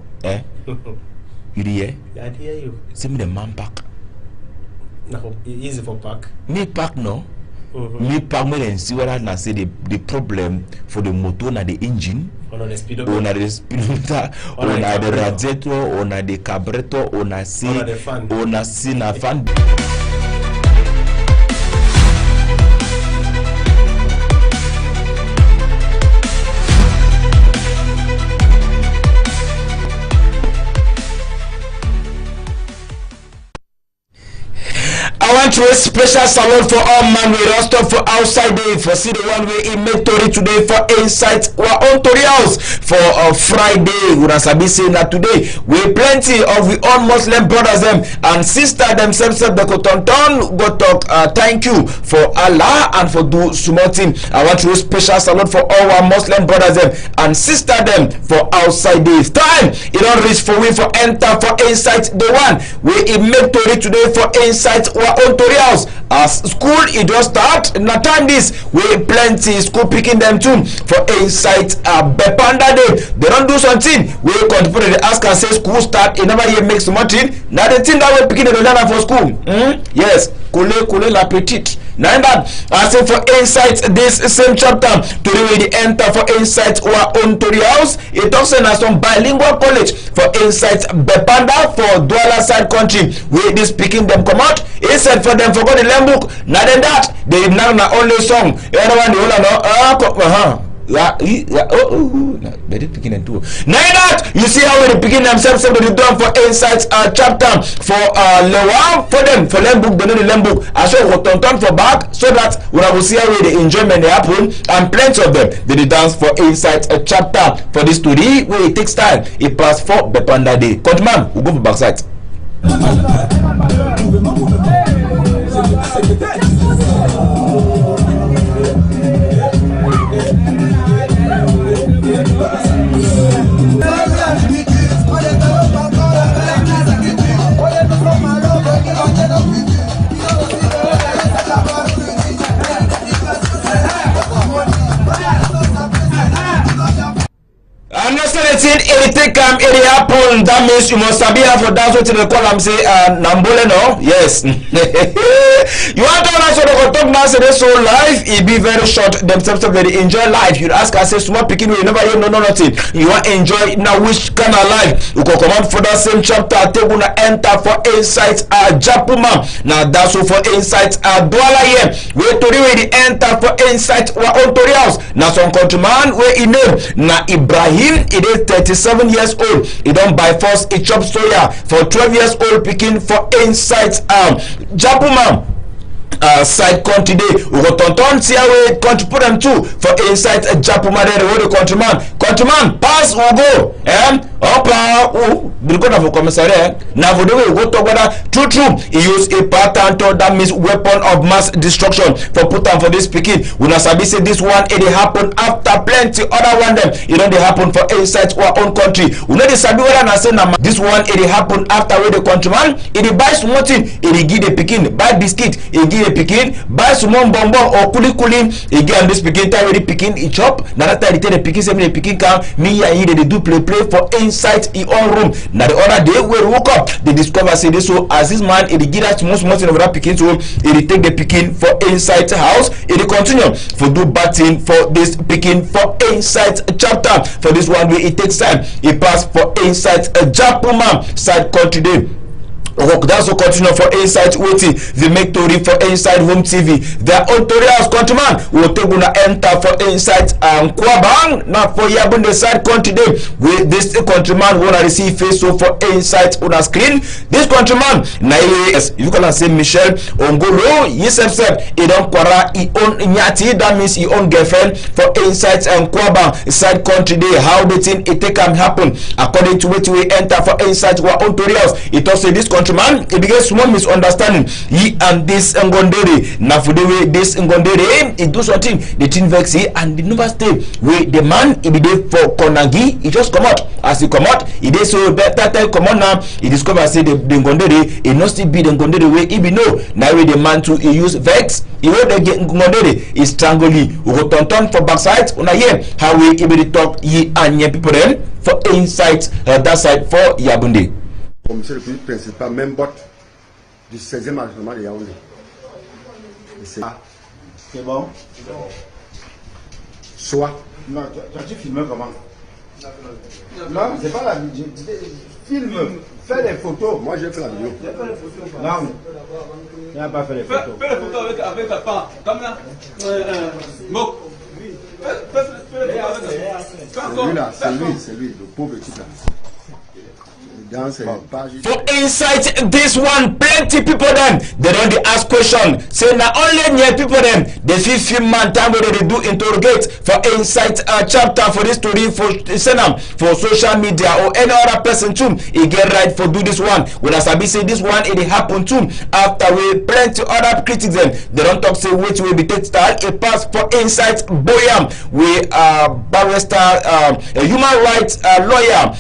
M: You hear?
B: Yeah, I hear you.
M: See me the man park.
B: No, easy for park.
M: Me park no. Me park me then see what I say the problem for the motor na the engine.
B: Or the speedometer.
M: Or the speedometer. Or the radiator. Or the carburetor. Or the fan. Or the fan. I want to a special salute for all man we rest up for outside day for see the one way in make Tori today for insight our own Tori house for Friday. We sabi say that today we plenty of we all Muslim brothers them and sister themselves they go turn go talk thank you for Allah and for do small thing. I want to a special salute for all our Muslim brothers them and sister them for outside day. Time it don't reach for we for enter for insight the one we in make Tori today for insight our own Tori house. As school it just start na time this we plenty school picking them too for insight Bepanda day. They don't do something we contemporary they ask and say school start in never year make some thing. Now the thing that we picking the learner for school. Yes, kule la petite. Now that I say for insight this same chapter today we enter for insight our own Tori house. It also has some bilingual college for insight Bepanda for Douala side country we this picking them come out. He said for them forgot the learn book. Now than that they now na only song. Everyone the whole they did picking them too. Now that you see how they picking themselves they done for insights chapter for Lewa for them for learn book they know the learn book. I saw what turn for back so that we will see how the enjoyment they happen and plenty of them they dance for insights chapter for this story where it takes time. It pass for Bepanda day. Countryman, we go for backside. take it happen. That means you must be here for that's what they call them say Nambole no. Yes. You want to answer the talk now say so life. It be very short. Themselves very enjoy life. You ask us say small picking we never you know nothing. You want enjoy now which kind of life? You go come out for that same chapter. Take una enter for insights Japuma. Now that's all for insights Douala here. We to the enter for insights wa Ontori house. Now some countryman where he name na Ibrahim. It is 37 years old. He don't buy force a chop soya for 12 years old picking for insights Japuma. Side country day we go tonton see how we country put them too for inside Japuma there the countryman pass we go opa we go na for commissariat now for the way we go talk whether true he use a pattern to that means weapon of mass destruction for put am for this speaking we not sabi say this one it happen after plenty other one them it don't they happen for inside our own country we know they sabi whether na say na this one it happen after where the countryman it buy something it give the pikin buy biscuit it give the pikin buy some bonbon or kuli again this pikin time the pikin e chop na that time the pikin say me the pikin come me and he they do play for inside e own room na the other day we woke up they discover say this so as this man it give that most of that pikin so it take the pikin for inside house it continue for do batting for this pikin for inside chapter for this one way it takes time it pass for inside Japuma side country day. That's so continue for Insight waiting. They make story for Inside Home TV. Their Ontoria's countryman will take gonna enter for Insight and Kwabang. Not for Yabunde side country day. With this countryman wanna receive face so for Insight on a screen. This countryman, yes, you can say Michelle Ongolo. Yes, he don't quara he own nyati. That means he own girlfriend for Insight and Kwabang side country day. How the thing it can happen according to what we enter for Insight or Ontoria's. It also this countryman it begins small misunderstanding he and this Ngondere na for the way this Ngondere it do something the thing vex he and the never stay where the man he be there for Konagi he just come out as he come out he dey so that time come on now he discover say the Ngondere he not still be the Ngondere way he be no now the man to he use vex he will the Ngondere he strangle he go turn for backside una here how we he be talk he and people them for inside that side for Yabunde.
N: Monsieur le police principal, même bot du 16e arrondissement de Yaoundé. C'est bon? Soit. Non, tu filmes comment? Non, c'est pas la vidéo. Filme, fais les photos. Moi, j'ai fait la vidéo. Non, il n'a pas fait les photos. Fais les photos avec ta femme. Comme là. Mok. C'est lui, le pauvre petit là.
M: For insight, this one, plenty people them they don't ask question. Say now only near people them they feel few man time where they do interrogate for insight chapter for this story for send them for social media or any other person too. He get right for do this one. When I say this one it happen too after we plenty other critics them they don't talk say which will be take style a pass for insight Boyam we barrister human rights lawyer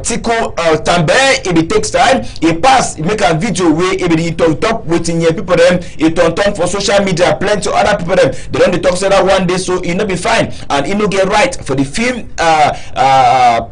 M: Tiko Tambe. It be takes time. He pass. He make a video where he be talk waiting here people them. He turn for social media. Plenty of other people them. They don't talk say that one day so he no be fine and he no get right for the film.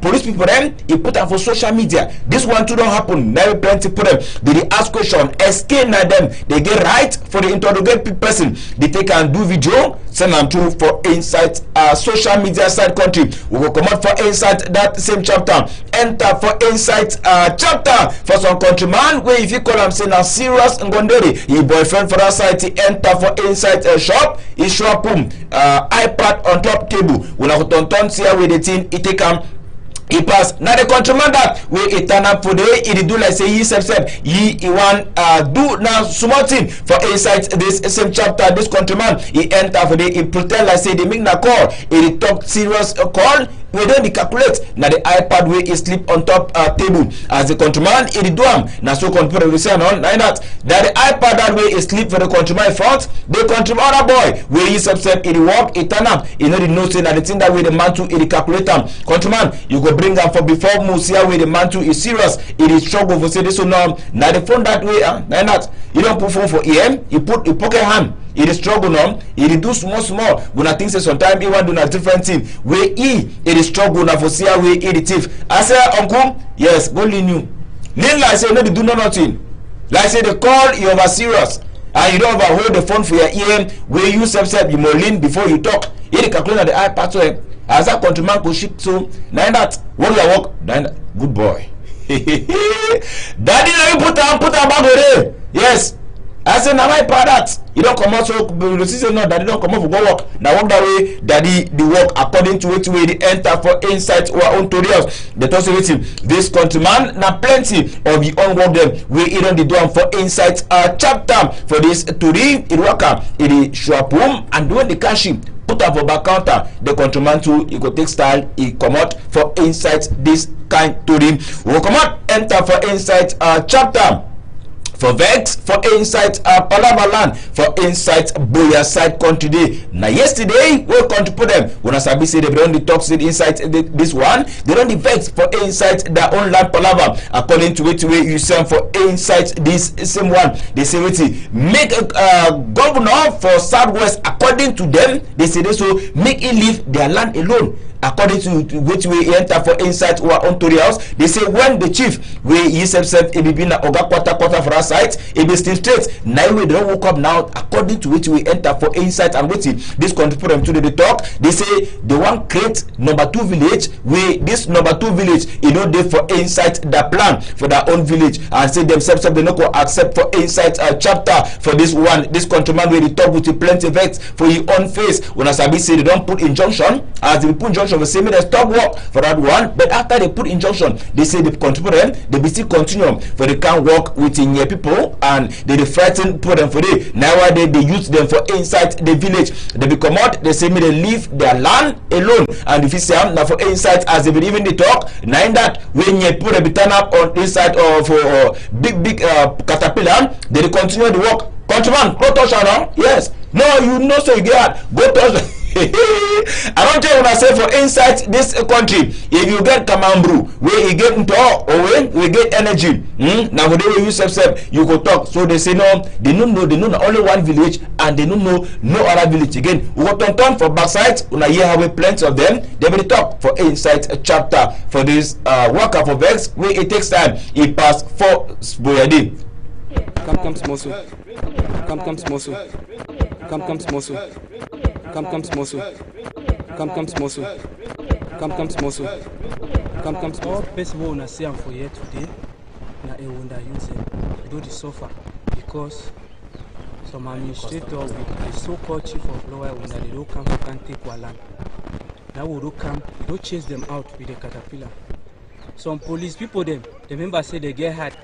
M: Police people them. He put them for social media. This one too don't happen. Now plenty people them. They ask question. Escape na them. They get right for the interrogate person. They take and do video. Send them to for inside social media side country. We will come out for inside that same chapter. Enter for inside chapter for some countryman where if you call him say now serious Ngondere his boyfriend for that side he enter for inside a shop he show up iPad on top table when I turn see how the thing he take him he pass now the countryman that where he turn up for the way he do like say he self he want do now small thing for inside this same chapter this countryman he enter for the he pretend like say they make na call he talk serious call we don't calculate now the iPad where he sleep on top table as the countryman he do am now so computer we say on like that the iPad that way he sleep for the countryman in front the countryman other boy where he subset he walk he turn up he know the note say that the thing that way the man to he calculate am countryman you go bring am for before Musia where the man to is serious it is struggle for say this so now the phone that way like that you don't put phone for EM you put a pocket hand He is struggle now. He do small. Gonna think say sometimes he want do a different thing. Where he is struggle now for see how we eat the thief. I say uncle, yes, go lean you. Lean like say no, they do nothing. Like say they call you over serious. And you don't overhold the phone for your ear. Where you self you more lean before you talk. He calculate at the eye part of him. As that countryman go shit so now that what you work, good boy. Daddy, let me put her back away. Yes. I said, now my part that you don't come out so the sister no, daddy don't come out for go work. Now work that way, daddy the work according to it way the enter for insight or own tutorials. The also waiting this countryman now plenty of the own work them we even the doing for insight chapter for this to read it work in the shop room and doing the cashing. Put up for back counter the countryman too he go take style he come out for insight this kind to read. We will come out enter for insight chapter. For vex, for insight, Palamaland, for insight, Boya side country day. Now yesterday, we come to put them. When I sabi say they don't the toxic insight this one, they don't the vex for insight their own land Palava. According to it, you send for insight this same one. They say make a governor for Southwest. According to them, they say they so make it leave their land alone. According to which we enter for insight or on tutorials, they say when the chief we himself it be na oga quarter for our site, it be still straight. Now we don't woke up now. According to which we enter for insight and waiting. This country put them to the talk. They say they want create number 2 village. We this number 2 village, they for insight the plan for their own village and say themselves they not go accept for insight chapter for this one. This countryman where they talk with you plenty of vex for your own face. When I sabi say they don't put injunction as they put injunction. They say they stop work for that one, but after they put injunction, they say they continue them, they be still continue for they can't work with near people and they frighten put them for they nowadays they use them for inside the village. They become out, they say me they leave their land alone. And if you say now for inside as they believe in the talk, now that when you put a turn up on inside of big caterpillar, they continue the work. Countryman, go touch her. Yes. No, you know so you get go touch. I don't tell you when I say for insight this country, if you get Kamambru, where you get into or when we get energy, now when they use self, you go talk. So they say no, they don't know only one village and they don't know no other village again. We go turn for backside, when I hear how we plenty of them, they will talk for insight chapter for this worker for vex where it takes time. It pass for Boyadi.
O: Come small so. Come small so. Come small so. Come small so. Come small so. Come small so. Come small. All best one I say I'm for here today. Na a wonder use it. Do the suffer because some administrator with the so-called chief of law when they don't come to can't take land. Now we don't come, we don't chase them out with the caterpillar. Some police people them, the members say they get hard.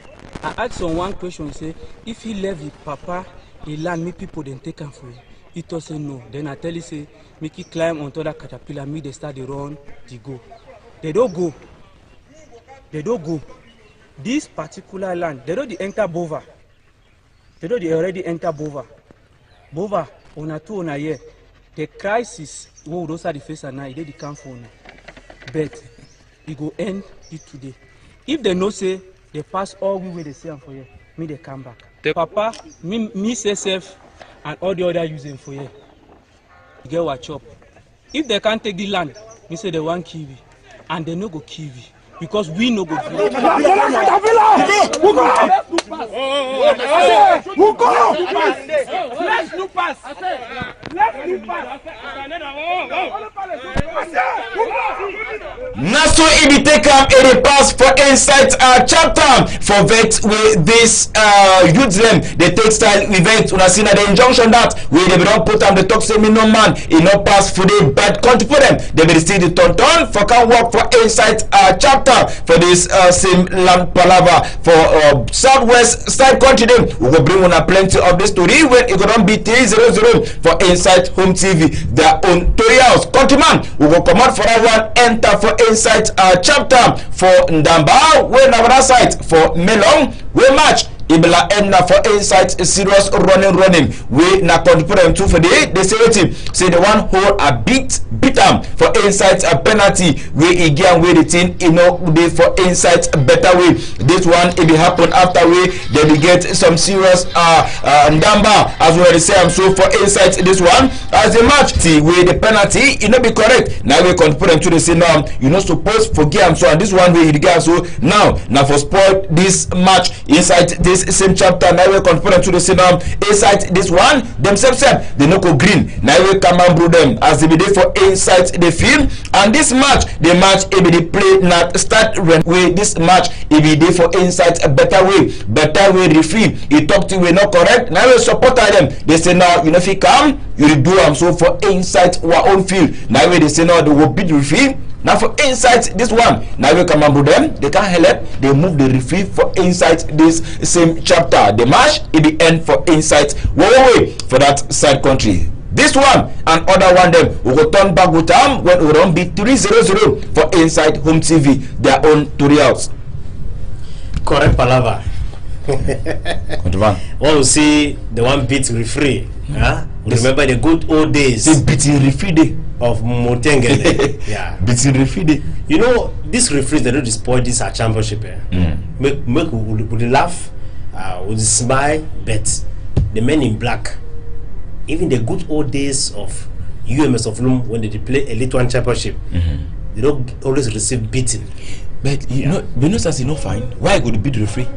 O: I asked some one question, say if he left his papa, he land me people then take him for you. He told say no. Then I tell you say make he climb onto that caterpillar, me they start the run, they go. They don't go. They don't go. This particular land, they don't enter Bova. They don't already enter Bova. Bova, on a 2 on a year. The crisis, those are the face and now, they come for now. But it go end it today. If they know say they pass all the way they say for you, me they come back. The papa, me say safe and all the other using for you. You get what chop. If they can't take the land, me say they want kiwi. And they no go kiwi. Because we no go kiwi.
M: Naso Ibiteka a pass for insight chapter for vet with this youth them the textile event una see na the injunction that we they don't put on the talk say me no man e no pass for the bad country for them they will still the turn for can work for insight chapter for this same land palava for southwest side country them we go bring una plenty of this story when it gonna be 300 for insight home TV their own tutorials countryman we go come out for that one enter for insight chapter for Ndamba we na site for Melong we match ibla end na for inside serious running we na contemporary two for the same team say the one hole a beat am for inside a penalty we again we the team dey for inside better way. This one it be happen after we they get some serious ndamba as we already say am so for inside this one as the match see we the penalty it no be correct now we contemporary to the say now you not supposed forget am so and this one way the guy so now for spoil this match inside this same chapter now we contemporary to the say now inside this one themselves they no go green now we come and brew them as they be there for inside the field and this match the match it be the play not start when we this match it be there for inside a better way referee he talk to we not correct now we support them they say now you know if he come you do am so for inside our own field now we they say now they will beat the referee. Now for inside this one, now we come and do them. They can't help. They move the referee for inside this same chapter. The match it be end for inside way for that side country. This one and other one them we go turn back with them when we run be 3-0 for inside home TV their own tutorials.
B: Correct palava. One will see the one beat referee. Remember the good old days.
M: The beating referee day
B: of Motengene. Yeah.
M: Beating referee day.
B: You know, this referees they don't spoil this our championship. Make with the laugh, with the smile, but the men in black, even the good old days of UMS of Loom when they play Elite One championship, they don't always receive beating.
M: But you know, Benosas is not fine. Why go to beat the referee?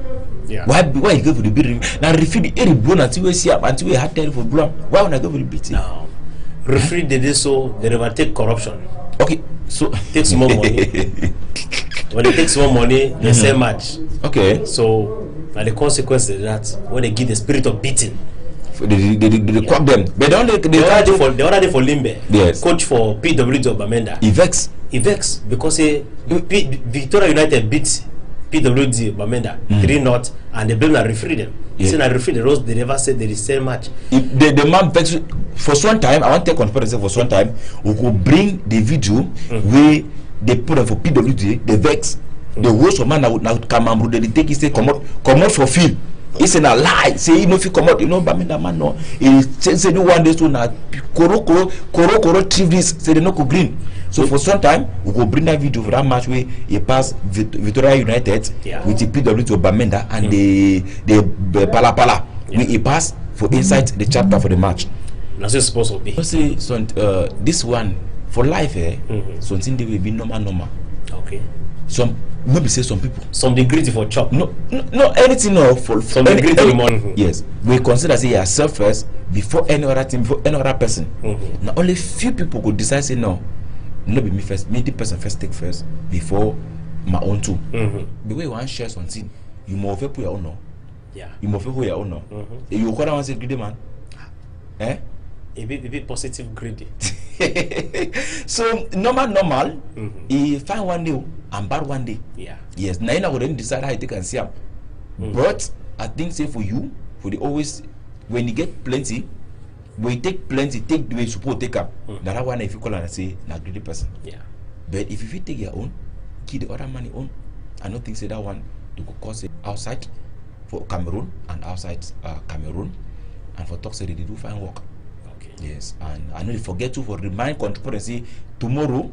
B: Yeah.
M: Why you go for the beating? Now referee every blow until we see until we had tell for blow. Why would I go for the beating?
B: No. Referee they do so they never take corruption.
M: Okay, so
B: take small money. When they take small money, they say match.
M: Okay.
B: So and the consequence of that when they give the spirit of beating.
M: They quack them. But they
B: already for Limbe.
M: Yes.
B: Coach for PWD Bamenda.
M: He vex
B: because Victoria United beat PWD Bamenda 3-0 and they blame the referee them. Yeah. Say referee the Rose they never said they same match.
M: If the man vex for some time, I want to take conference for some time. We could bring the video where they put them for PWD, they vex. The worst man now come and they take it say come out for field. It's a lie. Say you know if you come out, you know Bamenda man no. He say no one day so na koro TVs say they no go green. So for some time we go bring that video for that match where he pass Victoria United with the PW to Bamenda and the Pala where he pass for inside the chapter for the match.
B: That's supposed to be.
M: You see, so this one for life, something they will be normal.
B: Okay.
M: Some maybe say some people.
B: Some degree for chop.
M: No, anything for
B: some degree for money.
M: Yes, we consider say yourself first before any other thing, before any other person. Now only few people could decide say no be me first, me the person first take first before my own too. The way you want share something, you must put your own no.
B: Yeah.
M: You must put your own no. You call one say greedy man.
B: A bit positive greedy.
M: So normal. He find one day and bad one day.
B: Yeah.
M: Yes. Now you know then decide how you take and see him. But I think say for you, for the always when you get plenty, when you take plenty, take the way you suppose take up. That one if you call and say na greedy person.
B: Yeah.
M: But if you take your own, give the other money own. I don't think say that one to go cause it outside for Cameroon and outside Cameroon and for talk say they do fine work. Yes, and I know you forget to for remind contemporary tomorrow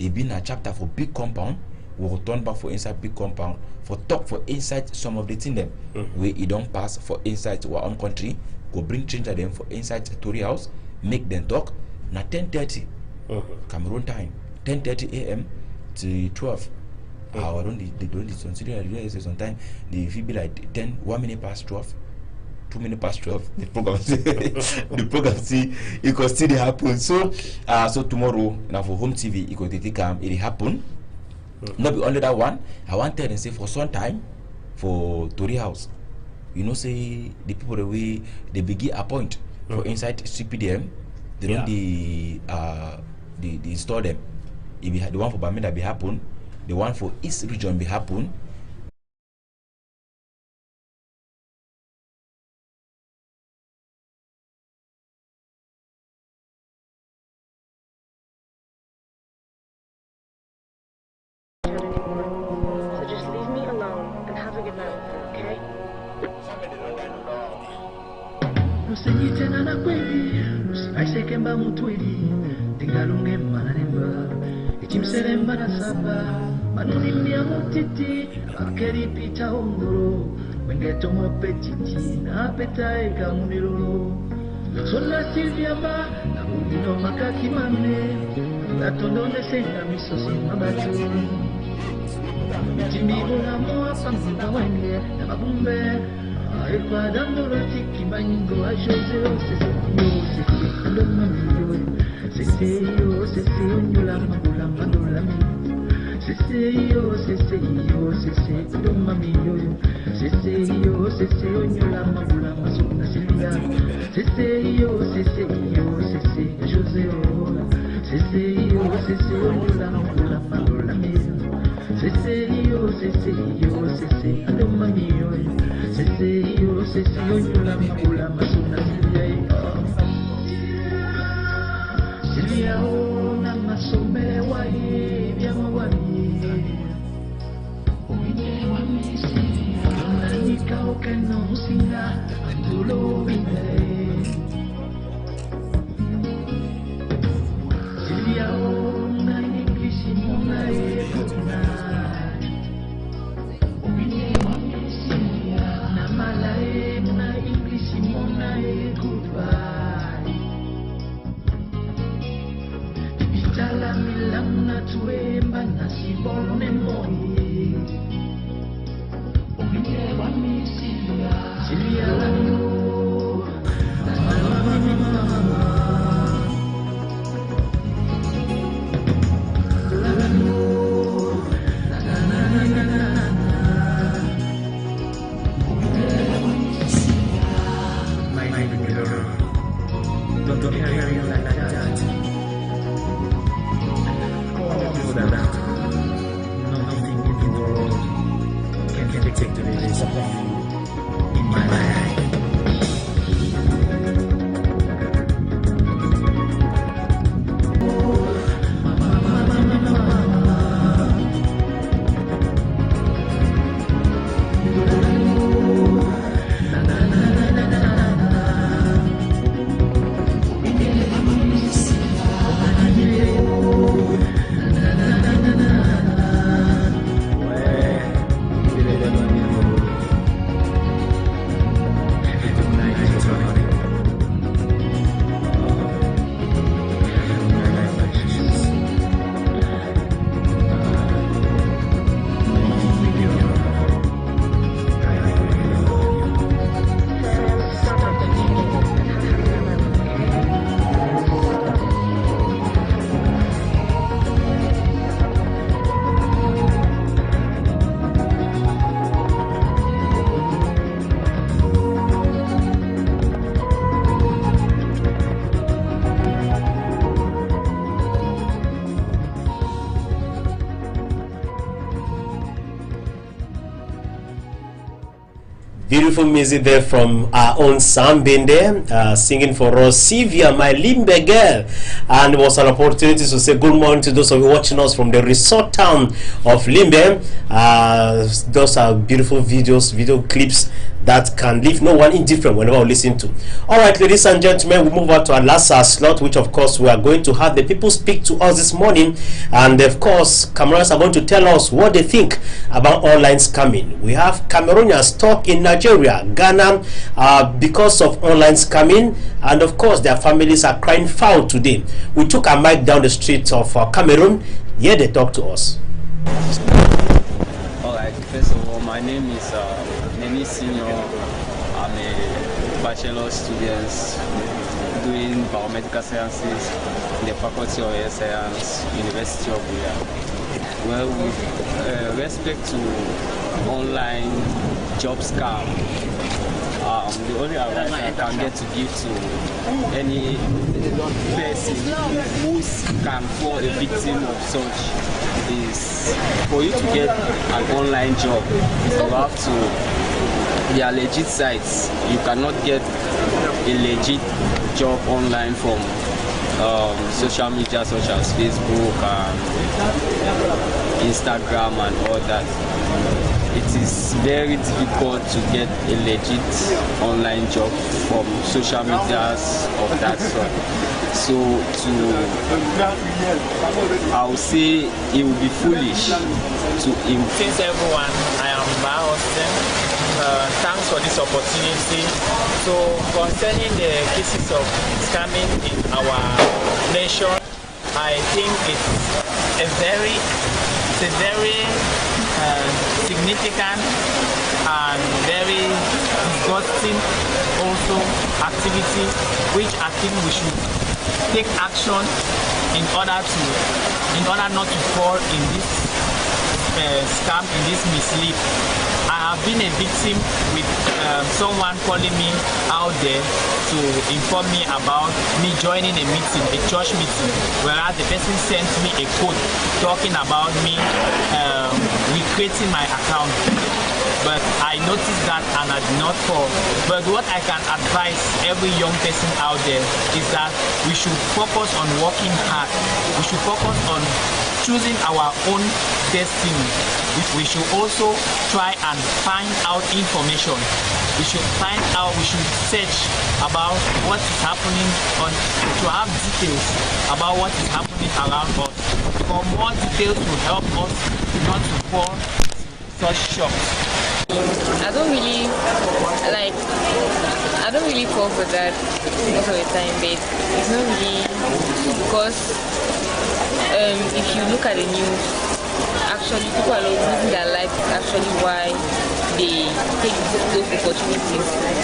M: it been a chapter for big compound. We'll turn back for inside big compound for talk for inside some of the thing them where it don't pass for inside our own country. Go bring change them for inside Tory House, make them talk. Now 10:30 Cameroon time, 10:30 a.m. to 12. They don't consider sometimes they feel be like 1 minute past 12. 2 minutes past 12. The program see it could still happen. So tomorrow now for home TV it could take it happen. Not be only that one. I want to tell and say for some time for Tory House, you know say the people the way they begin appoint for inside CPDM, they don't the install them. If we had the one for Bamenda be happen, the one for East region be happen.
P: So just leave me alone and have a good night with her, okay? Nusenyitena na kweli, nusipaiseke mba mutweli, tingalunge manemba, ichimseremba na saba, manuni mia mutiti, akeri pita ongoro, wengeto mopetiti, na peta eka munirolo. Sola Silvia ba, na mundino makaki mame, la tondone senga misosi mabatu. Jimbigo la moa pamputa wenge, na mabumbe, Ekwa dandolo tiki bango a Jose o sese alo mamiyo sese yo nyola mabula mandola mi sese yo alo mamiyo sese yo nyola mabula masuna silia sese yo Jose o sese yo nyola mabula mandola mi sese yo alo mamiyo sese yo nyola mabula masuna silia o na masombe wa bia mawani omine wa misi na nika o keno singa tulo binde silia o na English mona e kona omine wa misi na malae na English mona e goodbye Vitala milamna tuemba na sibolone moi omine wa misi silia la yo na mama la yo Don't carry you like that. Nothing in the world can take the release of you in my life.
B: Beautiful music there from our own Sam Bende, singing for us, Sylvia, my Limbe girl. And it was an opportunity to say good morning to those of you watching us from the resort town of Limbe. Those are beautiful videos, video clips that can leave no one indifferent whenever we listen to. All right, ladies and gentlemen, we move on to our last slot, which of course we are going to have the people speak to us this morning. And of course, Cameroonians are going to tell us what they think about online scamming. We have Cameroonians stuck in Nigeria, Ghana, because of online scamming, and of course their families are crying foul today. We took a mic down the streets of Cameroon. Here they talk to us.
Q: All right, first of all, my name is Nemi Senior. I'm a bachelor student doing biomedical sciences in the Faculty of Health Science, University of Buea. Well, with respect to online job scam, the only advice I can get to give to any person who can fall a victim of such is for you to get an online job, you have to be a legit sites. You cannot get a legit job online from social media such as Facebook and Instagram and all that. it is very difficult to get a legit online job from social medias of that sort. So I would say it would be foolish to
R: Since everyone, I am Ba Austin. Thanks for this opportunity. So concerning the cases of scamming in our nation, I think it's a very significant and very disgusting also activity, which I think we should take action in order not to fall in this scam, in this mislead. I have been a victim with someone calling me out there to inform me about me joining a meeting, a church meeting, whereas the person sent me a code talking about me recreating my account. But I noticed that and I did not fall. But what I can advise every young person out there is that we should focus on working hard. We should focus on choosing our own destiny. We should also try and find out information. We should search about what is happening, to have details about what is happening around us. For more details will help us not to fall such shocks.
S: I don't really fall for that most of the time, but it's not really because if you look at the news, actually people are losing their life. Actually, why they take those opportunities.